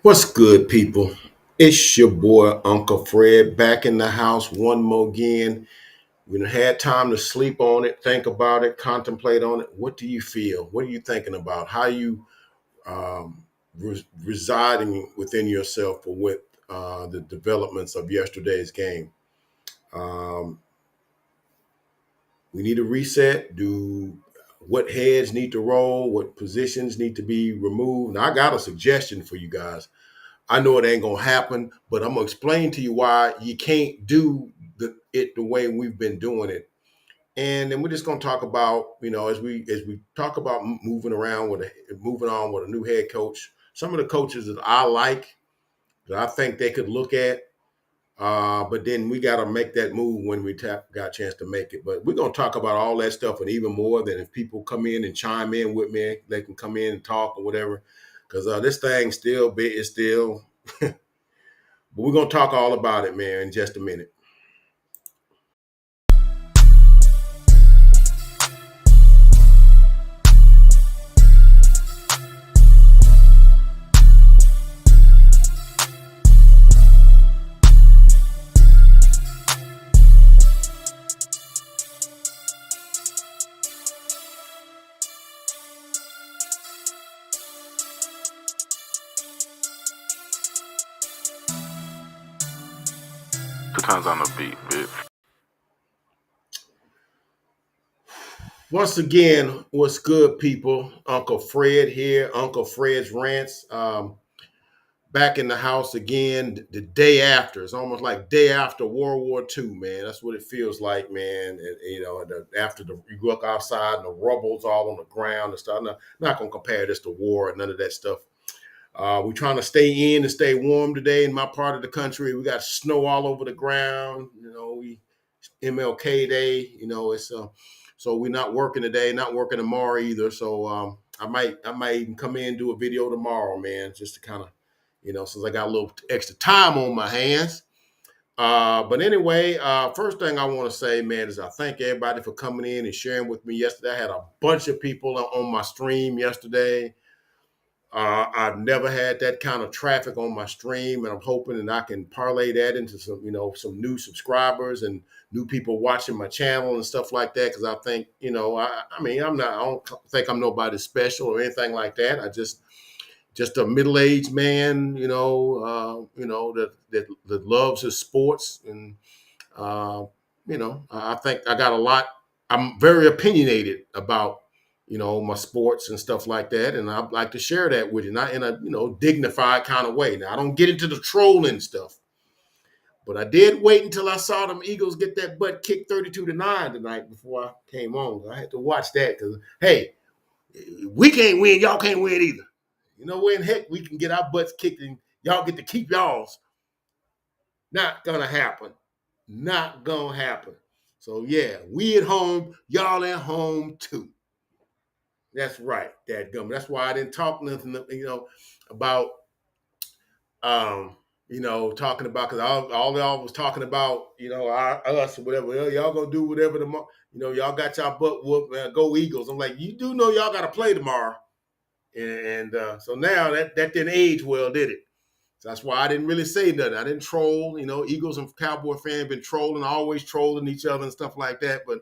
What's good, people? It's your boy Uncle Fred back in the house one more again. We done had time to sleep on it, think about it, contemplate on it. What do you feel? What are you thinking about? How you residing within yourself with the developments of yesterday's game? Um, we need a reset. Do what heads need to roll? What positions need to be removed? Now, I got a suggestion for you guys. I know it ain't gonna happen, but I'm gonna explain to you why you can't do it the way we've been doing it. And then we're just gonna talk about, as we talk about moving on with a new head coach. Some of the coaches that I like that I think they could look at, but then we got to make that move when got a chance to make it. But we're gonna talk about all that stuff and even more. Than if people come in and chime in with me, they can come in and talk or whatever. Because this thing still big is still. But we're gonna talk all about it, man, in just a minute. 2 times on the beat, bitch. Once again, what's good, people? Uncle Fred here, Uncle Fred's Rants. Back in the house again the day after. It's almost like day after World War II, man. That's what it feels like, man. And, after you look outside and the rubble's all on the ground and stuff. Not gonna compare this to war and none of that stuff. We're trying to stay in and stay warm today in my part of the country. We got snow all over the ground. We MLK Day. It's so we're not working today, not working tomorrow either. So I might even come in and do a video tomorrow, man, just to kind of, since I got a little extra time on my hands. But anyway, first thing I want to say, man, is I thank everybody for coming in and sharing with me yesterday. I had a bunch of people on my stream yesterday. I've never had that kind of traffic on my stream, and I'm hoping that I can parlay that into some new subscribers and new people watching my channel and stuff like that. Because I think, I mean, I don't think I'm nobody special or anything like that. I just a middle-aged man, that loves his sports, and I think I got a lot. I'm very opinionated about my sports and stuff like that, and I'd like to share that with you, not in a dignified kind of way. Now I don't get into the trolling stuff, but I did wait until I saw them Eagles get that butt kicked 32-9 tonight before I came on. I had to watch that because hey, we can't win, y'all can't win either. When heck we can get our butts kicked and y'all get to keep y'all's. Not gonna happen. Not gonna happen. So yeah, we at home, y'all at home too. That's right, dadgum. That's why I didn't talk nothing, about talking about because all y'all was talking about, us or whatever. Well, y'all gonna do whatever tomorrow. Y'all got y'all butt whooped. Go Eagles. I'm like, you do know y'all got to play tomorrow, and so now that didn't age well, did it? So that's why I didn't really say nothing. I didn't troll. Eagles and Cowboy fans been trolling, always trolling each other and stuff like that. But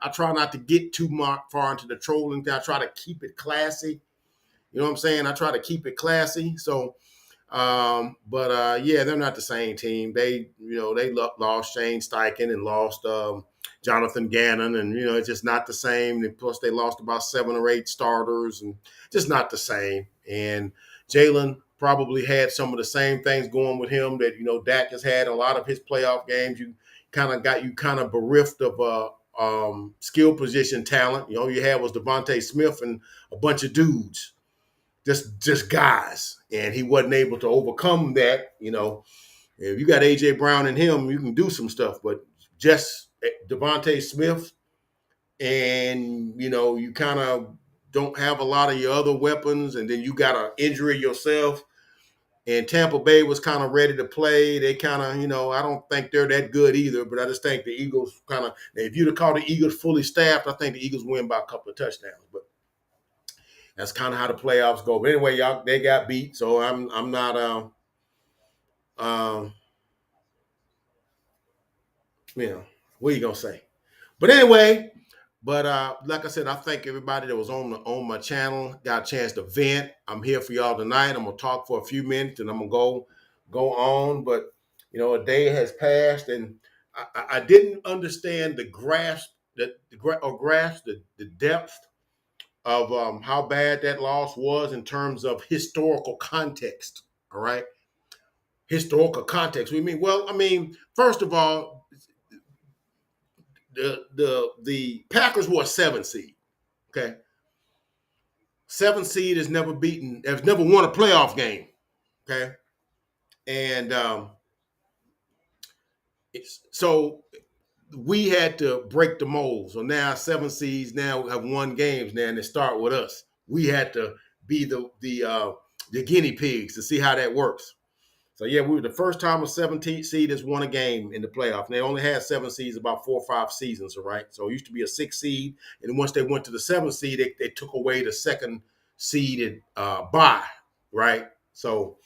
I try not to get too far into the trolling thing. I try to keep it classy. You know what I'm saying? I try to keep it classy. So, but yeah, they're not the same team. They lost Shane Steichen and lost Jonathan Gannon, and it's just not the same. And plus, they lost about 7 or 8 starters, and just not the same. And Jalen probably had some of the same things going with him that Dak has had a lot of his playoff games. You kind of bereft of skill position talent. All you had was Devontae Smith and a bunch of dudes, just guys, and he wasn't able to overcome that. If you got AJ Brown and him, you can do some stuff, but just Devontae Smith, and you kind of don't have a lot of your other weapons, and then you got an injury yourself. And Tampa Bay was kind of ready to play. They kind of, I don't think they're that good either, but I just think the Eagles kind of, if you'd have called the Eagles fully staffed, I think the Eagles win by a couple of touchdowns. But That's kind of how the playoffs go. But anyway, y'all, they got beat, so I'm not what are you gonna say? But anyway, like I said, I thank everybody that was on my channel, got a chance to vent. I'm here for y'all tonight. I'm gonna talk for a few minutes and I'm gonna go on. But a day has passed, and I didn't understand the grasp the depth of how bad that loss was in terms of historical context. All right, historical context. First of all, the Packers were a 7 seed. Okay, 7 seed has never won a playoff game. Okay, and so we had to break the mold. So now 7 seeds now have won games now, and they start with us. We had to be the guinea pigs to see how that works. So yeah, we were the first time a 17 seed has won a game in the playoff. And they only had 7 seeds about 4 or 5 seasons, all right? So it used to be a 6 seed, and once they went to the 7 seed, they took away the second seeded bye, right? So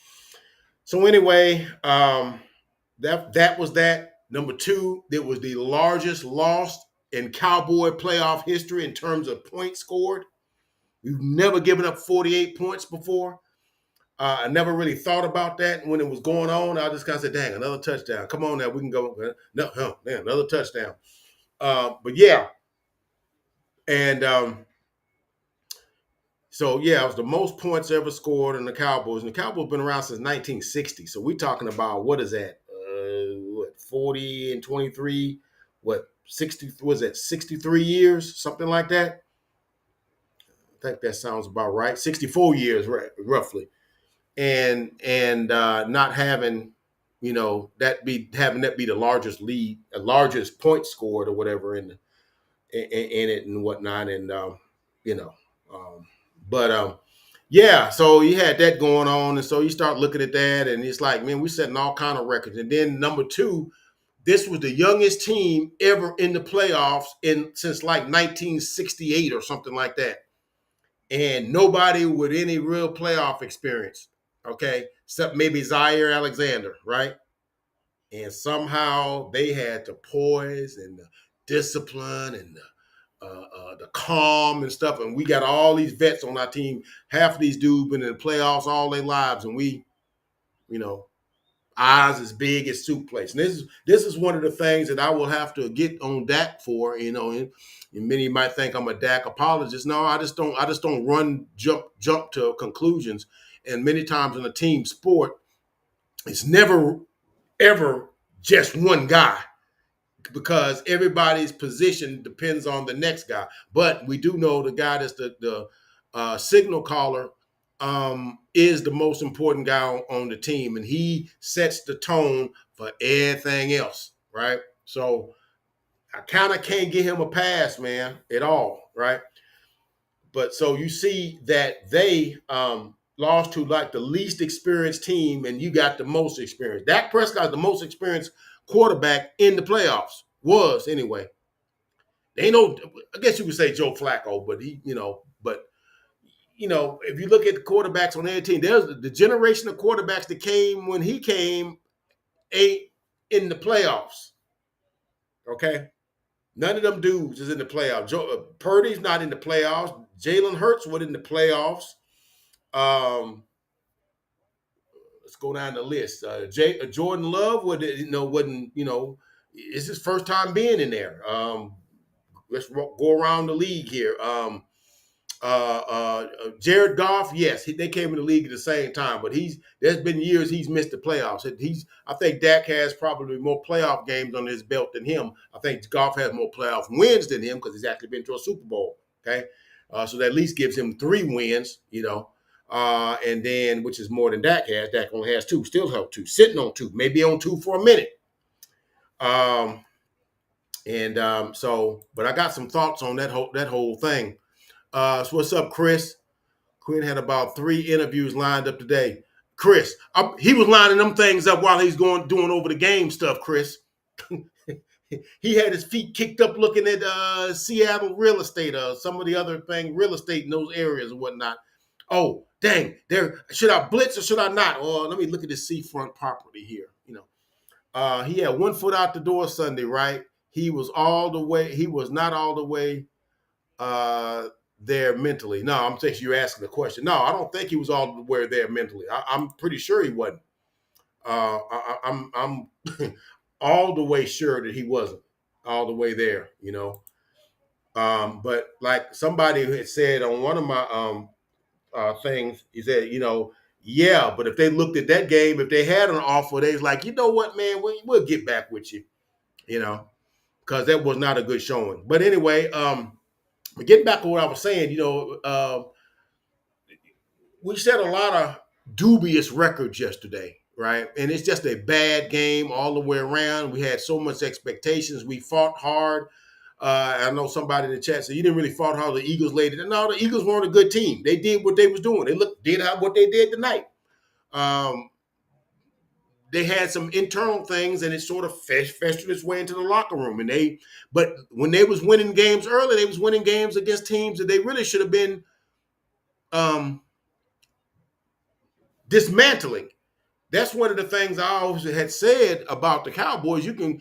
anyway, that was that. Number 2, it was the largest loss in Cowboy playoff history in terms of points scored. We've never given up 48 points before. I never really thought about that when it was going on. I just kind of said, dang, another touchdown. Come on now, we can go. No, man, another touchdown. But yeah. And so, yeah, it was the most points ever scored in the Cowboys. And the Cowboys been around since 1960. So we're talking about, what is that? 40 and 23? 60? Was that 63 years? Something like that? I think that sounds about right. 64 years, roughly. And not having that be the largest lead, largest point scored or whatever in it and whatnot, and yeah, so you had that going on, and so you start looking at that, and it's like, man, we're setting all kind of records. And then number 2, this was the youngest team ever in the playoffs since like 1968 or something like that, and nobody with any real playoff experience. Okay, except maybe Zaire Alexander, right? And somehow they had the poise and the discipline and the calm and stuff. And we got all these vets on our team. Half of these dudes been in the playoffs all their lives, and we, eyes as big as soup plates. And this is one of the things that I will have to get on Dak for. And many might think I'm a Dak apologist. No, I just don't jump to conclusions. And many times in a team sport, it's never ever just one guy, because everybody's position depends on the next guy. But we do know the guy that's the signal caller is the most important guy on the team, and he sets the tone for everything else, right? So I kind of can't give him a pass, man, at all, right? But so you see that they lost to like the least experienced team, and you got the most experience. Dak Prescott, the most experienced quarterback in the playoffs, was anyway. They know, I guess you could say Joe Flacco, but if you look at the quarterbacks on their team, there's the generation of quarterbacks that came when he came ain't in the playoffs. Okay. None of them dudes is in the playoffs. Purdy's not in the playoffs. Jalen Hurts was in the playoffs. Let's go down the list. Jordan Love wasn't. It's his first time being in there. Let's go around the league here. Jared Goff, yes, they came in the league at the same time, but there's been years he's missed the playoffs. I think Dak has probably more playoff games on his belt than him. I think Goff has more playoff wins than him because he's actually been to a Super Bowl. Okay, so that at least gives him 3 wins, and then, which is more than Dak has. Dak only has 2, still have 2, sitting on 2, maybe on 2 for a minute. But I got some thoughts on that whole thing. So what's up, Chris? Quinn had about 3 interviews lined up today. Chris, he was lining them things up while he's doing over the game stuff, Chris. He had his feet kicked up looking at Seattle real estate, some of the other real estate in those areas and whatnot. Oh, dang, there should I blitz or should I not? Or let me look at the seafront property here. He had 1 foot out the door Sunday, right? He was not all the way there mentally. No, I'm thinking you're asking the question. No, I don't think he was all the way there mentally. I'm pretty sure he wasn't. I'm all the way sure that he wasn't all the way there. But like somebody had said on one of my things, he said, yeah, but if they looked at that game, if they had an offer, they was like, you know what, man, we'll get back with you, because that was not a good showing. But anyway, getting back to what I was saying, we set a lot of dubious records yesterday, right? And it's just a bad game all the way around. We had so much expectations. We fought hard. I know somebody in the chat said you didn't really fought hard. The Eagles laid it. No, the Eagles weren't a good team. They did what they was doing. They did what they did tonight. They had some internal things, and it sort of festered its way into the locker room. But when they was winning games early, they was winning games against teams that they really should have been dismantling. That's one of the things I always had said about the Cowboys. You can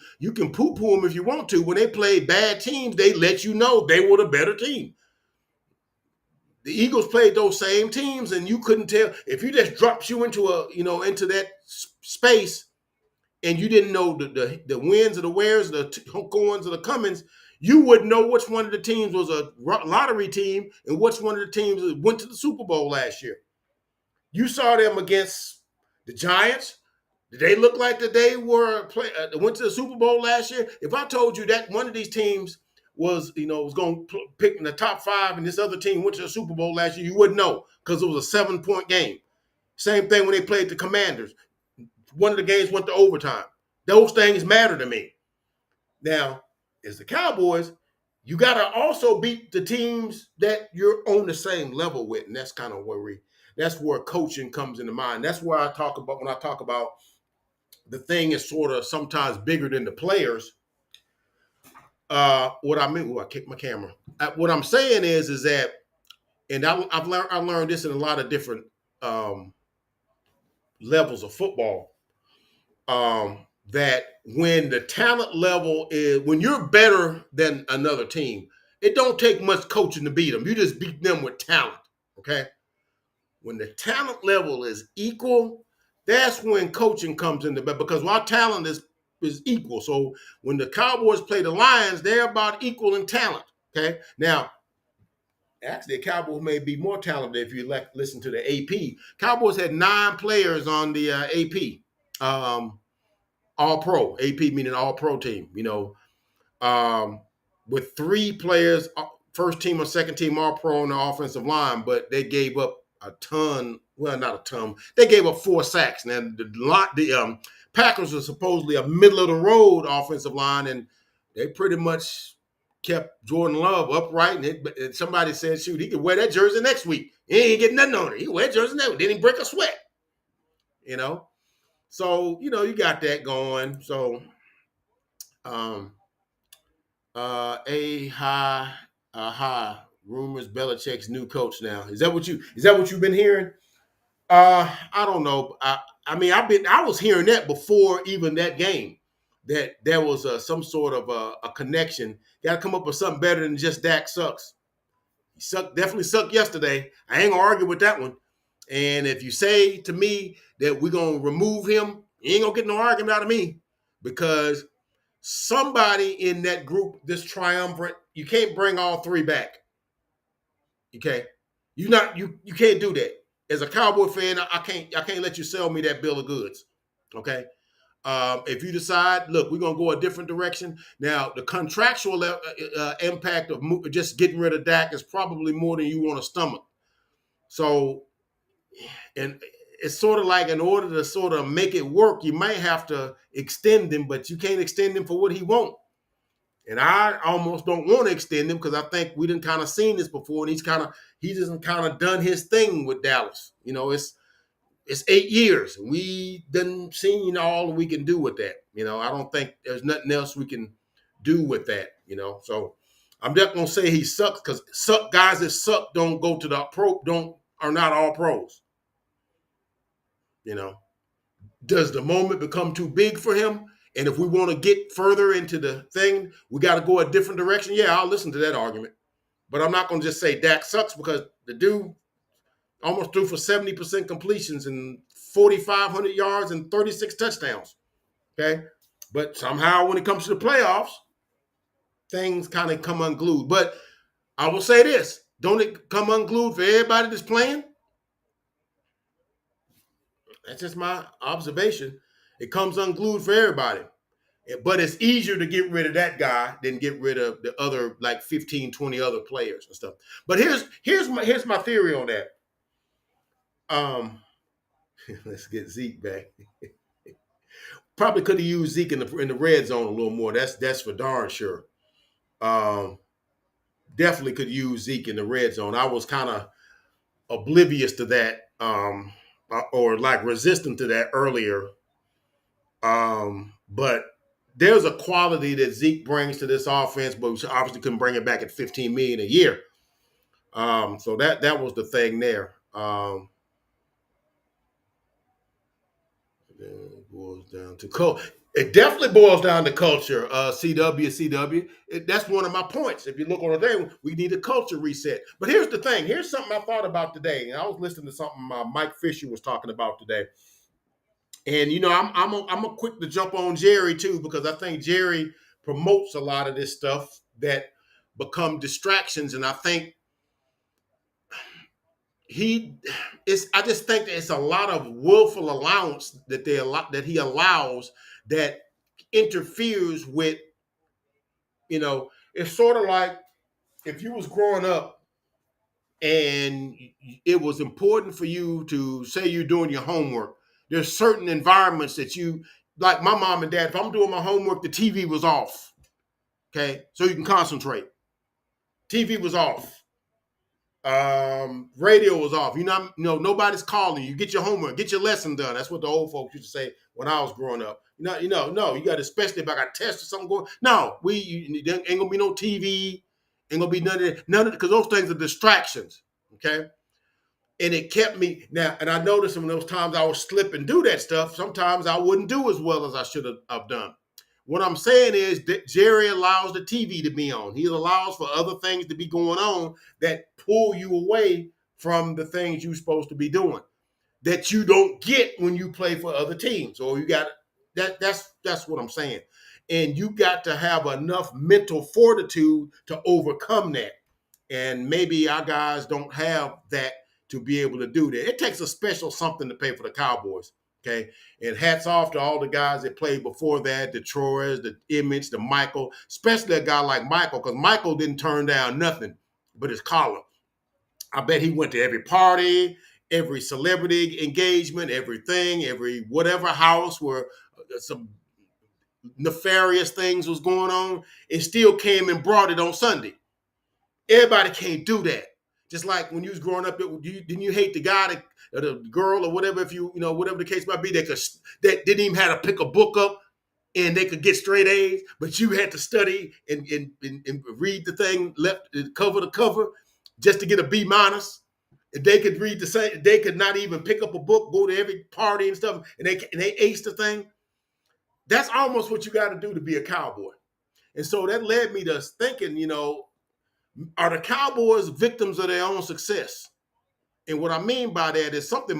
poo-poo them if you want to. When they play bad teams, they let you know they were the better team. The Eagles played those same teams, and you couldn't tell if you just dropped you into into that space, and you didn't know the wins or the wheres, the goings or the comings. You wouldn't know which one of the teams was a lottery team and which one of the teams went to the Super Bowl last year. You saw them against the Giants. Did they look like that they went to the Super Bowl last year? If I told you that one of these teams was going to pick in the top 5 and this other team went to the Super Bowl last year, you wouldn't know because it was a 7-point game. Same thing when they played the Commanders. One of the games went to overtime. Those things matter to me. Now, as the Cowboys, you got to also beat the teams that you're on the same level with, and that's kind of that's where coaching comes into mind. That's where I talk about when I talk about the thing is sort of sometimes bigger than the players. What I mean, I kicked my camera. What I'm saying is that, and I learned this in a lot of different levels of football. That when the talent level is, when you're better than another team, it don't take much coaching to beat them. You just beat them with talent. Okay. When the talent level is equal, that's when coaching comes into play because our talent is equal. So when the Cowboys play the Lions, they're about equal in talent. Okay. Now, actually, the Cowboys may be more talented if you listen to the AP. Cowboys had 9 players on the AP, All-Pro. AP meaning All-Pro team. With 3 players, first team or second team All-Pro on the offensive line, but they gave up a ton. Well, not a ton. They gave up 4 sacks. Now the Packers are supposedly a middle of the road offensive line, and they pretty much kept Jordan Love upright. And somebody said, shoot, he could wear that jersey next week. He ain't getting nothing on it. He can wear that jersey next week. Didn't even break a sweat. So you got that going. So rumors Belichick's new coach now. Is that what you've been hearing? I don't know. I was hearing that before even that game, that there was some sort of a connection. Got to come up with something better than just Dak sucks. He definitely sucked yesterday. I ain't gonna argue with that one. And if you say to me that we're gonna remove him, you ain't gonna get no argument out of me because somebody in that group, this triumvirate, you can't bring all 3 back. Okay, you can't do that. As a Cowboy fan, I can't let you sell me that bill of goods. Okay, if you decide, look, we're gonna go a different direction. Now, the contractual impact of just getting rid of Dak is probably more than you want to stomach. So, and it's sort of like in order to sort of make it work, you might have to extend him, but you can't extend him for what he wants. And I almost don't want to extend him because I think we done kind of seen this before, and he's just kind of done his thing with Dallas. It's 8 years, and we done seen all we can do with that. I don't think there's nothing else we can do with that. So I'm just gonna say he sucks because guys that suck don't go to the pro, don't are not all pros. Does the moment become too big for him? And if we want to get further into the thing, we got to go a different direction. Yeah, I'll listen to that argument. But I'm not going to just say Dak sucks because the dude almost threw for 70% completions and 4,500 yards and 36 touchdowns. Okay. But somehow when it comes to the playoffs, things kind of come unglued. But I will say this, don't it come unglued for everybody that's playing? That's just my observation. It comes unglued for everybody. But it's easier to get rid of that guy than get rid of the other like 15, 20 other players and stuff. But here's my theory on that. Let's get Zeke back. Probably could have used Zeke in the red zone a little more. That's for darn sure. Definitely could use Zeke in the red zone. I was kind of oblivious to that, or like resistant to that earlier. But there's a quality that Zeke brings to this offense, but we obviously couldn't bring it back at $15 million a year. So that was the thing there. It boils down to it definitely boils down to culture. CW. That's one of my points. If you look on the thing, we need a culture reset. But here's the thing. Here's something I thought about today. And I was listening to something Mike Fisher was talking about today. And I'm a quick to jump on Jerry too, because I think Jerry promotes a lot of this stuff that become distractions, and I think I just think that it's a lot of willful allowance that he allows that interferes with, it's sort of like if you was growing up and it was important for you to say you're doing your homework. There's certain environments that like my mom and dad, if I'm doing my homework, the TV was off. Okay. So you can concentrate. TV was off. Radio was off. Nobody's calling you. Get your homework, get your lesson done. That's what the old folks used to say when I was growing up. No, you got, especially if I got a test or something going. No, there ain't gonna be no TV, ain't gonna be none of that, because those things are distractions. Okay. And it kept me now, and I noticed when those times I would slip and do that stuff, sometimes I wouldn't do as well as I should have done. What I'm saying is that Jerry allows the TV to be on. He allows for other things to be going on that pull you away from the things you're supposed to be doing that you don't get when you play for other teams. Or you got that's what I'm saying. And you got to have enough mental fortitude to overcome that. And maybe our guys don't have that to be able to do that. It takes a special something to play for the Cowboys. Okay. And hats off to all the guys that played before that, the Troyes, the Emmets, the Michael, especially a guy like Michael, because Michael didn't turn down nothing but his collar. I bet he went to every party, every celebrity engagement, everything, every whatever house where some nefarious things was going on, and still came and brought it on Sunday. Everybody can't do that. Just like when you was growing up, didn't you hate the guy or the girl or whatever, if whatever the case might be, that didn't even have to pick a book up and they could get straight A's, but you had to study and read the thing left cover to cover just to get a B minus. And they could read the same, they could not even pick up a book, go to every party and stuff, and they ace the thing. That's almost what you got to do to be a Cowboy. And so that led me to thinking, are the Cowboys victims of their own success? And what I mean by that is something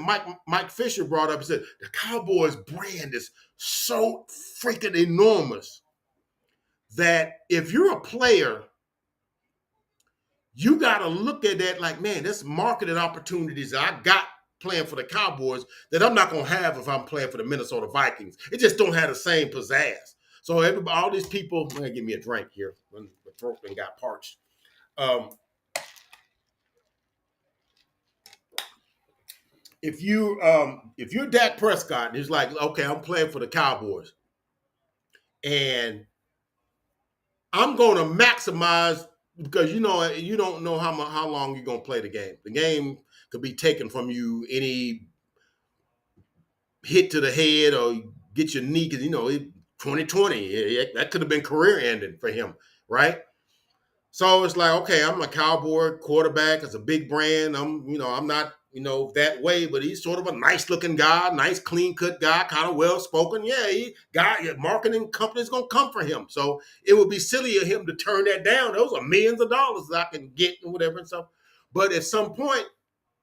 Mike Fisher brought up. He said, the Cowboys brand is so freaking enormous that if you're a player, you got to look at that like, man, there's marketed opportunities that I got playing for the Cowboys that I'm not going to have if I'm playing for the Minnesota Vikings. It just don't have the same pizzazz. So all these people, man, give me a drink here. My throat got parched. If you're Dak Prescott, and he's like, okay, I'm playing for the Cowboys, and I'm going to maximize, because you don't know how long you're going to play the game. The game could be taken from you any hit to the head or get your knee, because 2020 that could have been career ending for him, right? So it's like, okay, I'm a Cowboy quarterback. It's a big brand. I'm not that way, but he's sort of a nice looking guy, nice clean cut guy, kind of well spoken. Yeah, marketing company's gonna come for him. So it would be silly of him to turn that down. Those are millions of dollars that I can get and whatever and stuff. But at some point,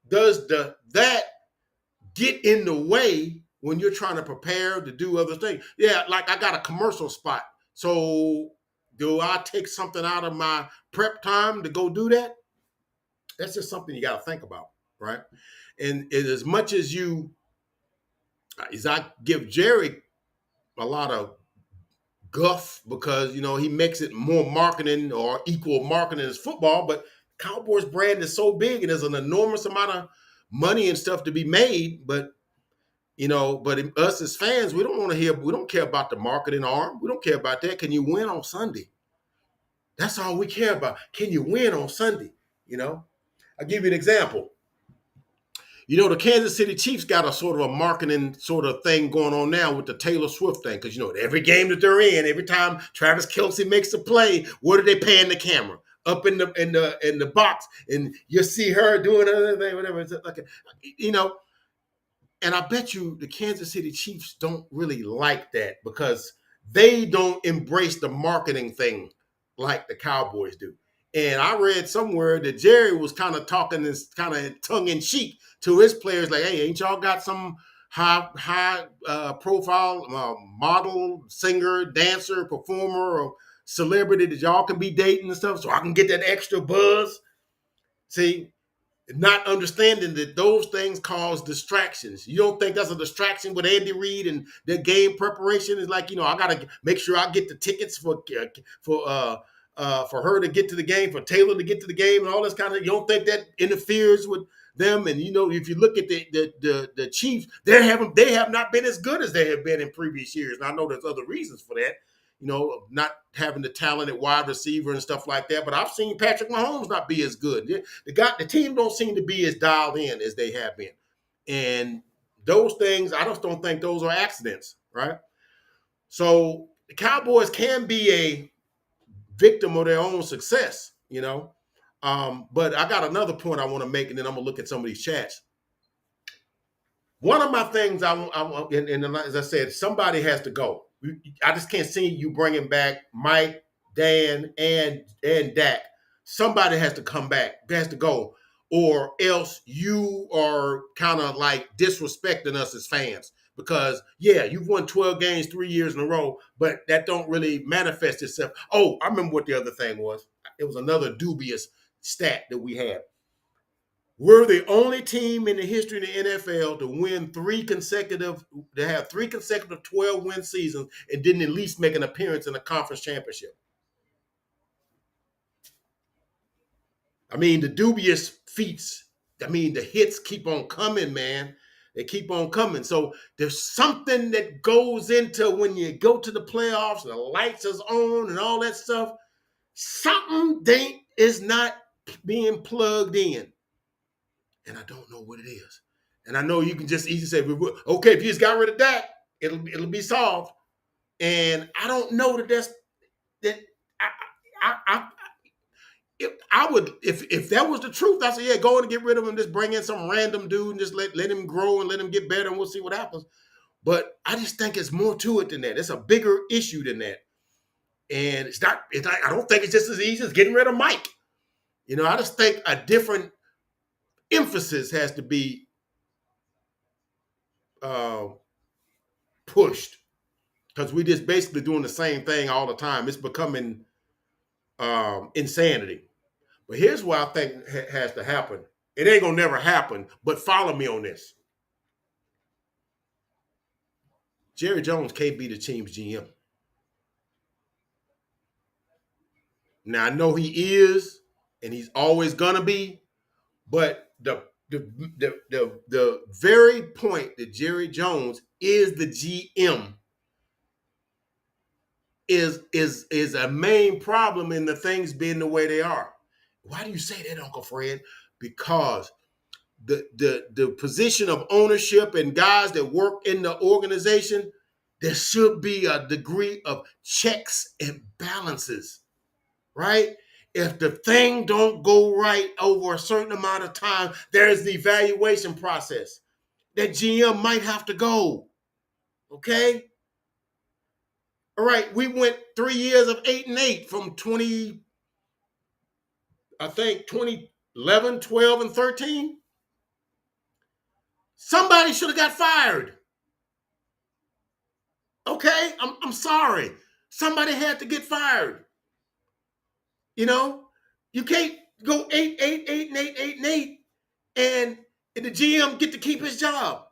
does that get in the way when you're trying to prepare to do other things? Yeah, like I got a commercial spot. So do I take something out of my prep time to go do that? That's just something you got to think about, right? And as much as I give Jerry a lot of guff because he makes it more marketing or equal marketing as football, but Cowboys brand is so big and there's an enormous amount of money and stuff to be made. But us as fans, we don't care about the marketing arm. We don't care about that. Can you win on Sunday? That's all we care about. Can you win on Sunday? I'll give you an example. The Kansas City Chiefs got a sort of a marketing sort of thing going on now with the Taylor Swift thing. Because, every game that they're in, every time Travis Kelce makes a play, what are they paying the camera? Up in the box, and you see her doing another thing, whatever. It's like, and I bet you the Kansas City Chiefs don't really like that because they don't embrace the marketing thing like the Cowboys do. And I read somewhere that Jerry was kind of talking this kind of tongue-in-cheek to his players, like, hey, ain't y'all got some high profile model, singer, dancer, performer, or celebrity that y'all can be dating and stuff so I can get that extra buzz? See, not understanding that those things cause distractions. You don't think that's a distraction with Andy Reid and their game preparation is like, I got to make sure I get the tickets for her to get to the game, for Taylor to get to the game and all this kind of, you don't think that interferes with them? And, if you look at the Chiefs, they have not been as good as they have been in previous years. And I know there's other reasons for that. Not having the talent at wide receiver and stuff like that. But I've seen Patrick Mahomes not be as good. The team don't seem to be as dialed in as they have been. And those things, I just don't think those are accidents, right? So the Cowboys can be a victim of their own success, But I got another point I want to make, and then I'm going to look at some of these chats. One of my things and as I said, somebody has to go. I just can't see you bringing back Mike, Dan, and Dak. Somebody has to come back. Has to go, or else you are kind of like disrespecting us as fans. Because you've won 12 games 3 years in a row, but that don't really manifest itself. Oh, I remember what the other thing was. It was another dubious stat that we had. We're the only team in the history of the NFL to have three consecutive 12-win seasons and didn't at least make an appearance in a conference championship. I mean, the dubious feats, the hits keep on coming, man. They keep on coming. So there's something that goes into when you go to the playoffs and the lights is on and all that stuff. Something is not being plugged in. And I don't know what it is. And I know you can just easily say, okay, if you just got rid of that, it'll be solved. And I don't know that I would, if that was the truth, I say, go in and get rid of him, just bring in some random dude and just let him grow and let him get better and we'll see what happens. But I just think it's more to it than that. It's a bigger issue than that. And it's not, I don't think it's just as easy as getting rid of Mike. I just think a different emphasis has to be pushed because we just basically doing the same thing all the time. It's becoming insanity. But here's what I think has to happen. It ain't gonna never happen, but follow me on this. Jerry Jones can't be the team's GM. Now I know he is, and he's always gonna be, but the very point that Jerry Jones is the GM is a main problem in the things being the way they are. Why do you say that, Uncle Fred? Because the position of ownership and guys that work in the organization, there should be a degree of checks and balances, right? if the thing don't go right over a certain amount of time, there's the evaluation process. That GM might have to go. Okay? All right, we went 3 years of 8-8 from 2011, 12, and 13. Somebody should have got fired. Okay? I'm sorry. Somebody had to get fired. You know? You can't go 8-8, 8-8, 8-8, and the GM get to keep his job.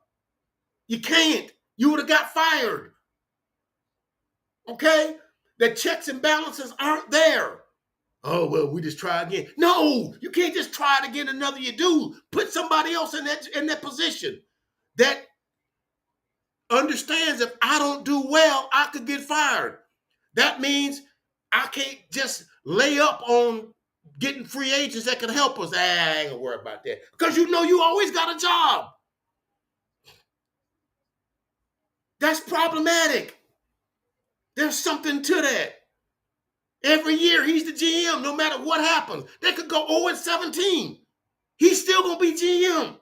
You can't. You would have got fired. Okay? The checks and balances aren't there. Oh, well, we just try again. No, you can't just try it again another you do. Put somebody else in that position that understands if I don't do well, I could get fired. That means I can't just lay up on getting free agents that can help us. I ain't gonna worry about that. Because you know you always got a job. That's problematic. There's something to that. Every year he's the GM, no matter what happens. They could go 0-17. He's still gonna be GM.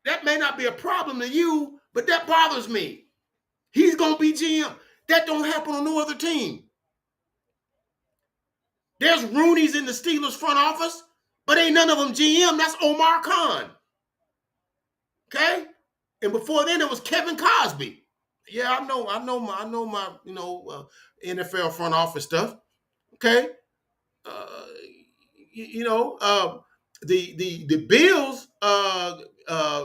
That may not be a problem to you, but that bothers me. He's gonna be GM. That don't happen on no other team. There's Rooney's in the Steelers front office, but ain't none of them GM. That's Omar Khan. Okay? And before then, it was Kevin Cosby. Yeah, I know my NFL front office stuff. Okay, the Bills.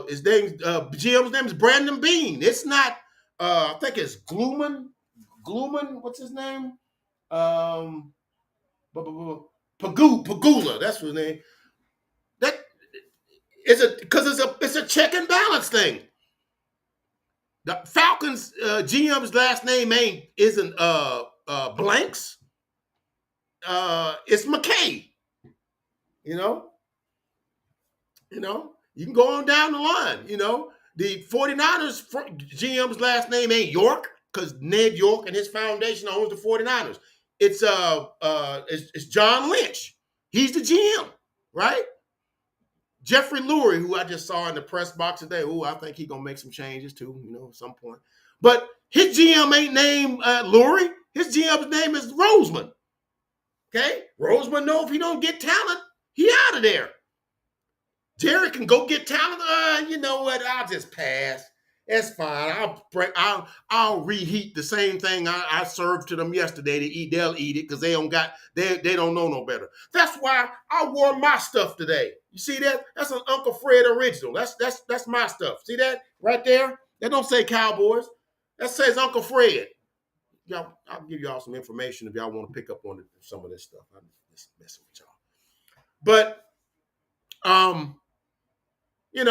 His name GM's name is Brandon Beane. It's not. I think it's Gluman. What's his name? Pagula. That's his name. That is it's a check and balance thing. The Falcons GM's last name isn't Blanks. It's McKay. You can go on down the line. The 49ers GM's last name ain't York because Ned York and his foundation owns the 49ers. It's John Lynch. He's the GM, right? Jeffrey Lurie, who I just saw in the press box today. I think he's going to make some changes too, at some point. But his GM ain't named Lurie. His GM's name is Roseman. Okay? Roseman knows if he don't get talent, he out of there. Jerry can go get talent. You know what? I'll just pass. That's fine. I'll reheat the same thing I served to them yesterday to eat. They'll eat it because they don't know no better. That's why I wore my stuff today. You see that? That's an Uncle Fred original. That's my stuff. See that right there? That don't say Cowboys. That says Uncle Fred. Y'all, I'll give y'all some information if y'all want to pick up on some of this stuff. I'm just messing with y'all. But and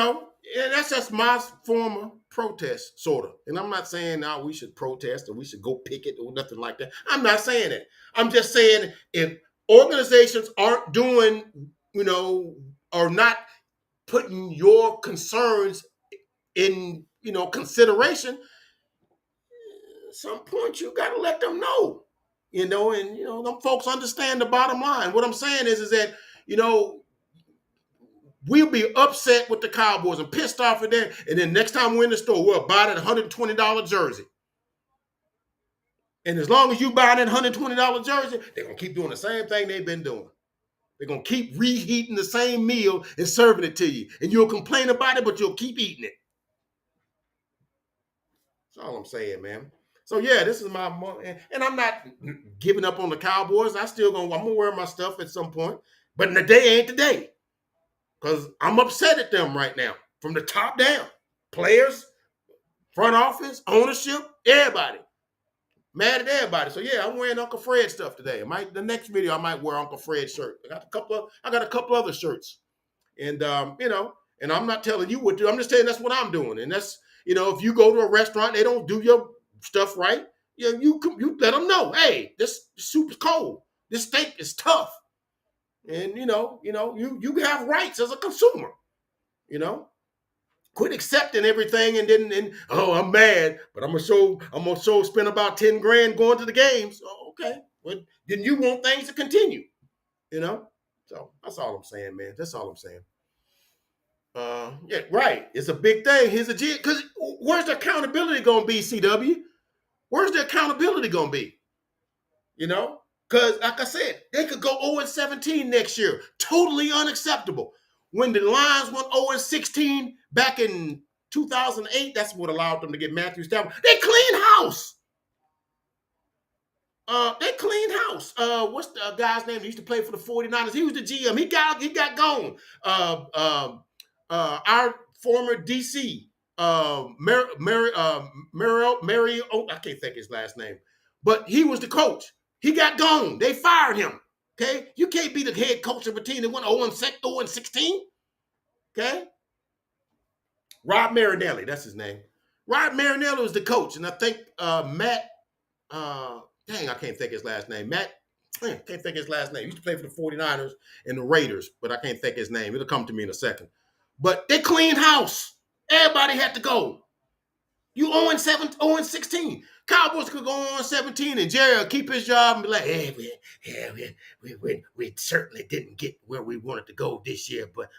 that's just my form of protest, sort of. And I'm not saying now we should protest or we should go picket or nothing like that. I'm not saying it. I'm just saying if organizations aren't doing, or not putting your concerns in, consideration, at some point you got to let them know, and, them folks understand the bottom line. What I'm saying is that, we'll be upset with the Cowboys and pissed off at them. And then next time we're in the store, we'll buy that $120 jersey. And as long as you buy that $120 jersey, they're going to keep doing the same thing they've been doing. They're going to keep reheating the same meal and serving it to you. And you'll complain about it, but you'll keep eating it. That's all I'm saying, man. So, yeah, this is my – and I'm not giving up on the Cowboys. I'm going to wear my stuff at some point. But the day ain't the day. Because I'm upset at them right now, from the top down. Players, front office, ownership, everybody. Mad at everybody. So yeah, I'm wearing Uncle Fred stuff today. The next video I might wear Uncle Fred shirt. I got a couple other shirts. And and I'm not telling you what to do. I'm just saying that's what I'm doing. And that's, if you go to a restaurant, they don't do your stuff right, you let them know, hey, this soup is cold. This steak is tough. And, you have rights as a consumer, Quit accepting everything I'm mad, but I'm going to spend about 10 grand going to the games. Oh, okay. Well, then you want things to continue, you know? So that's all I'm saying, man. That's all I'm saying. Yeah, right. It's a big thing. Here's a G. Because where's the accountability going to be, CW? Where's the accountability going to be? You know? Because, like I said, they could go 0-17 next year. Totally unacceptable. When the Lions went 0-16 back in 2008, that's what allowed them to get Matthew Stafford. They clean house. They cleaned house. What's the guy's name? He used to play for the 49ers. He was the GM. He got gone. Our former DC, Mary, I can't think his last name, but he was the coach. He got gone. They fired him. Okay, you can't be the head coach of a team that went 0-16. Okay, Rob Marinelli, that's his name. Rob Marinelli was the coach, and I think Matt. I can't think his last name. Can't think his last name. He used to play for the 49ers and the Raiders, but I can't think his name. It'll come to me in a second. But they cleaned house. Everybody had to go. You 0-16. Cowboys could go 0-17, and Jerry will keep his job and be like, hey, we certainly didn't get where we wanted to go this year, but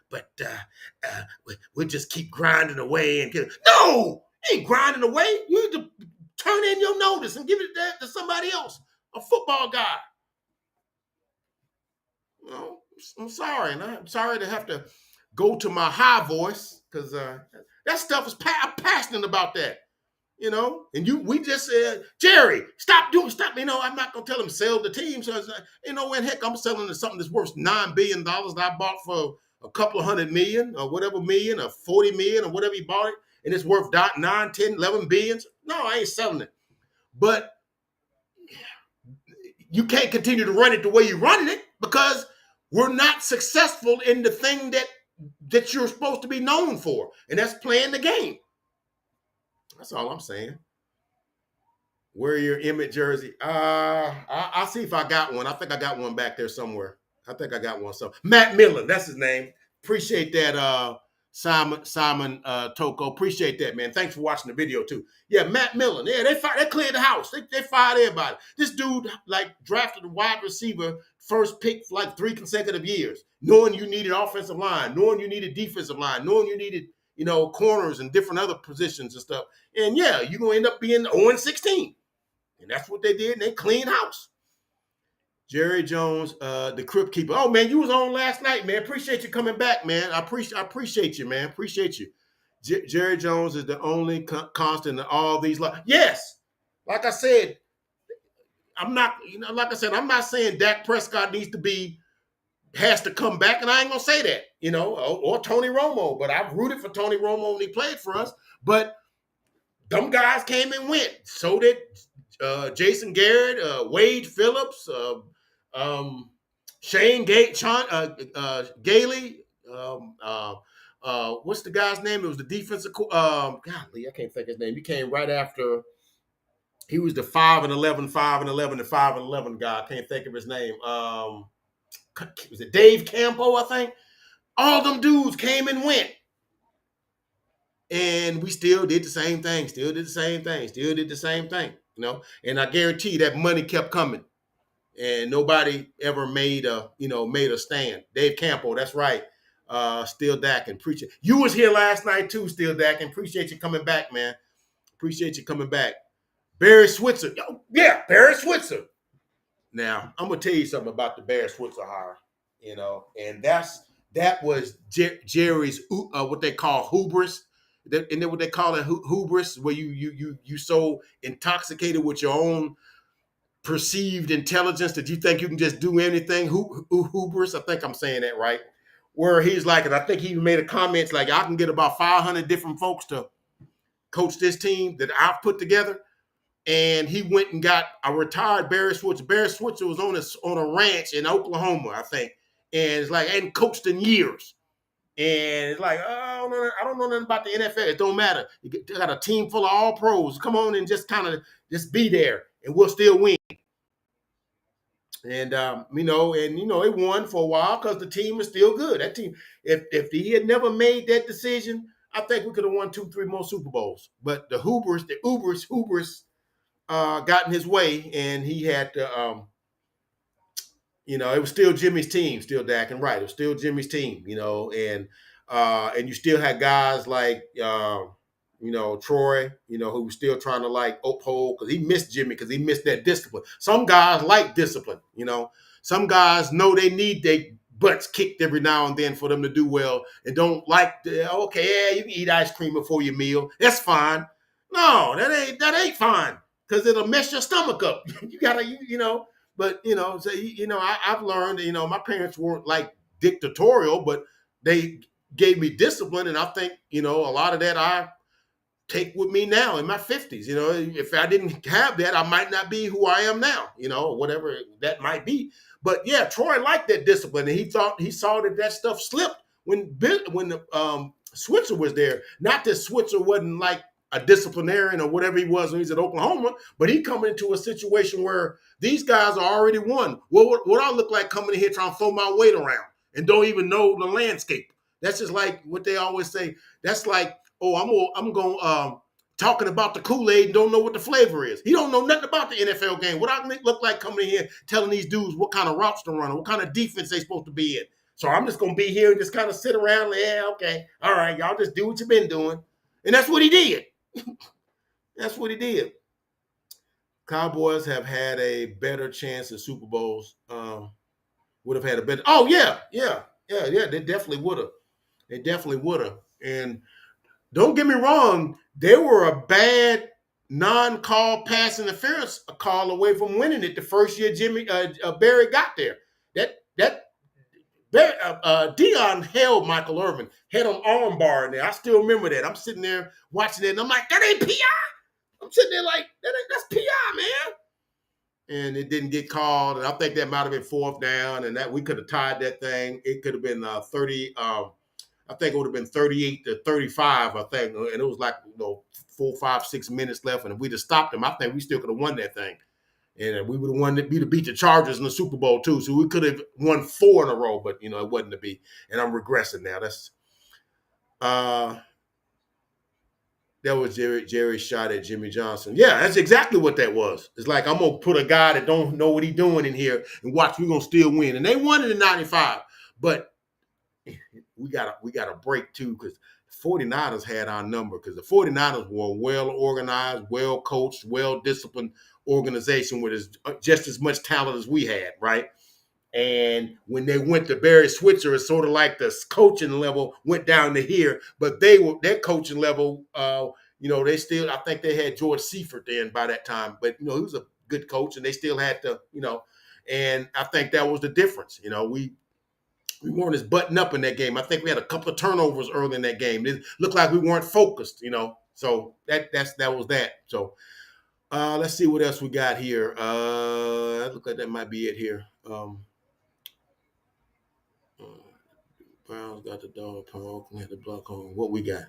we'll just keep grinding away and get. No, you ain't grinding away. You need to turn in your notice and give it to somebody else, a football guy. You know, I'm sorry, and I'm sorry to have to go to my high voice because that stuff is I'm passionate about that. You know, and we just said, Jerry, stop. You know, I'm not gonna tell him sell the team. So you know, when heck, I'm selling something that's worth $9 billion that I bought for a couple of $100 million or whatever million or 40 million or whatever he bought it, and it's worth 9, 10, 11 billions. No, I ain't selling it. But you can't continue to run it the way you're running it because we're not successful in the thing that you're supposed to be known for, and that's playing the game. That's all I'm saying. Wear your Emmett jersey. I'll see if I got one. I think I got one back there somewhere. I think I got one. So Matt Millen, that's his name. Appreciate that, Simon Toko. Appreciate that, man. Thanks for watching the video too. Yeah, Matt Millen. Yeah, they cleared the house. They fired everybody. This dude drafted a wide receiver first pick for 3 consecutive years, knowing you needed offensive line, knowing you needed defensive line, knowing you needed corners and different other positions and stuff. And yeah, you're gonna end up being 0-16. And that's what they did, and they cleaned house. Jerry Jones, the Crypt Keeper. Oh, man, you was on last night, man. Appreciate you coming back, man. I appreciate you, man. Appreciate you. Jerry Jones is the only constant in all these. Yes. Like I said, I'm not saying Dak Prescott has to come back, and I ain't going to say that, or Tony Romo. But I've rooted for Tony Romo when he played for us. But them guys came and went. So did Jason Garrett, Wade Phillips, Shane Gailey. What's the guy's name? It was the defensive. Golly, I can't think his name. He came right after. He was the 5-11 guy. I can't think of his name. Was it Dave Campo? I think. All them dudes came and went. And we still did the same thing, and I guarantee that money kept coming and nobody ever made a stand. Dave Campo, that's right. Still Dak, and appreciate you was here last night too, Still Dak, and appreciate you coming back, man. Appreciate you coming back. Barry Switzer. Yeah, Barry Switzer. Now, I'm going to tell you something about the Barry Switzer hire, and that was Jerry's, what they call hubris. And then what they call it hubris, where you so intoxicated with your own perceived intelligence that you think you can just do anything. Hubris, I think I'm saying that right. Where he's like, and I think he made a comment like, I can get about 500 different folks to coach this team that I've put together. And he went and got a retired Barry Switzer. Barry Switzer was on a ranch in Oklahoma, I think, and it's like hadn't coached in years. And it's like, oh, I don't know nothing about the NFL. It don't matter. You got a team full of all pros. Come on and just kind of just be there, and we'll still win. And it won for a while because the team is still good. That team, if he had never made that decision, I think we could have won 2-3 more Super Bowls. But the hubris got in his way, and he had to it was still Jimmy's team, still Dak and Wright. It was still Jimmy's team, and you still had guys like Troy, who was still trying to like uphold because he missed Jimmy because he missed that discipline. Some guys like discipline, Some guys know they need their butts kicked every now and then for them to do well and don't like okay, yeah, you can eat ice cream before your meal. That's fine. No, that ain't fine because it'll mess your stomach up. You gotta, but I've learned, my parents weren't like dictatorial, but they gave me discipline, and I think, a lot of that I take with me now in my 50s. If I didn't have that, I might not be who I am now, whatever that might be. But yeah, Troy liked that discipline, and he saw that stuff slipped when Switzer was there. Not that Switzer wasn't like a disciplinarian or whatever he was when he was at Oklahoma, but he coming into a situation where these guys are already won. What I look like coming in here trying to throw my weight around and don't even know the landscape? That's just like what they always say. That's like, oh, I'm going talking about the Kool-Aid and don't know what the flavor is. He don't know nothing about the NFL game. What I look like coming in here telling these dudes what kind of routes to run, what kind of defense they supposed to be in. So I'm just going to be here and just kind of sit around and, yeah, okay, all right, y'all just do what you've been doing. And that's what he did. That's what he did. Cowboys have had a better chance at Super Bowls. Would have had a better. Oh, yeah. They definitely would have. And don't get me wrong, they were a bad non-call pass interference call away from winning it the first year Barry got there. Dion held Michael Irvin, had an arm bar in there. I still remember that. I'm sitting there watching it, and I'm like, that ain't PI. I'm sitting there like, that's PI, man. And it didn't get called, and I think that might have been fourth down, and that we could have tied that thing. It could have been 30. I think it would have been 38-35. I think, and it was like 4, 5, 6 minutes left, and if we'd have stopped them, I think we still could have won that thing. And we would have won. We'd have beat the Chargers in the Super Bowl too. So we could have won 4 in a row, but it wasn't to be. And I'm regressing now. That's that was Jerry's shot at Jimmy Johnson. Yeah, that's exactly what that was. It's like I'm gonna put a guy that don't know what he's doing in here and watch. We're gonna still win. And they won it in '95, but we got a break too because the 49ers had our number because the 49ers were well organized, well coached, well disciplined organization with just as much talent as we had, right? And when they went to Barry Switzer, it's sort of like the coaching level went down to here, but their coaching level, they still, I think they had George Seifert then by that time, but he was a good coach, and they still had to, and I think that was the difference. We weren't as buttoned up in that game. I think we had a couple of turnovers early in that game. It looked like we weren't focused, So that was that. So let's see what else we got here. It looks like that might be it here. Browns got the dog pound. We had the block home. What we got?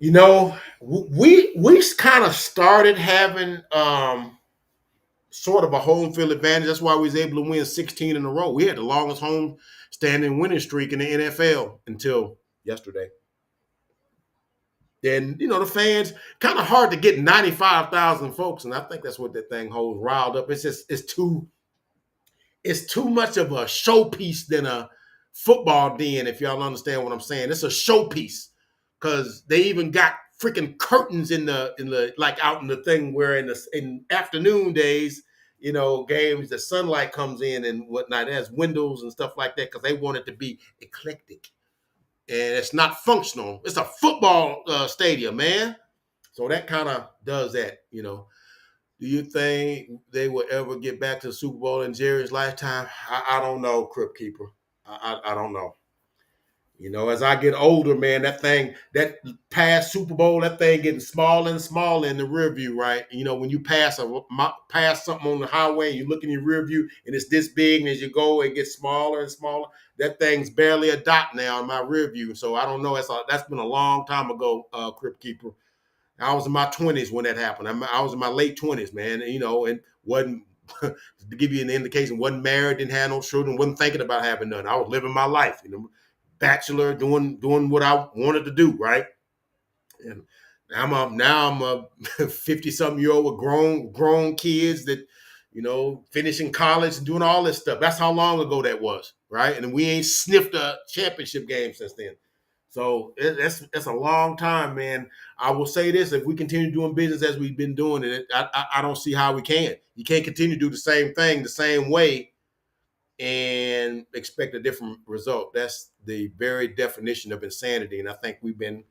We kind of started having sort of a home field advantage. That's why we was able to win 16 in a row. We had the longest home standing winning streak in the NFL until yesterday. Then, the fans, kind of hard to get 95,000 folks, and I think that's what that thing holds riled up. It's too much of a showpiece than a football den, if y'all understand what I'm saying. It's a showpiece because they even got freaking curtains in the like out in the thing where in afternoon days, games, the sunlight comes in and whatnot. There's windows and stuff like that because they want it to be eclectic. And it's not functional. It's a football stadium, man. So that kind of does that, Do you think they will ever get back to the Super Bowl in Jerry's lifetime? I don't know, Crypt Keeper. I don't know. As I get older, man, that past Super Bowl, that thing getting smaller and smaller in the rear view, right? When you pass something on the highway and you look in your rear view and it's this big, and as you go, it gets smaller and smaller. That thing's barely a dot now in my rear view. So I don't know. That's been a long time ago, Crypt Keeper. I was in my 20s when that happened. I was in my late 20s, man, and wasn't, to give you an indication, wasn't married, didn't have no children, wasn't thinking about having none. I was living my life, bachelor, doing what I wanted to do, right? And now I'm a 50-something-year-old with grown kids that, finishing college and doing all this stuff. That's how long ago that was, right? And we ain't sniffed a championship game since then. So that's a long time, man. I will say this: if we continue doing business as we've been doing it, I don't see how we can. You can't continue to do the same thing the same way and expect a different result. That's the very definition of insanity. And I think we've been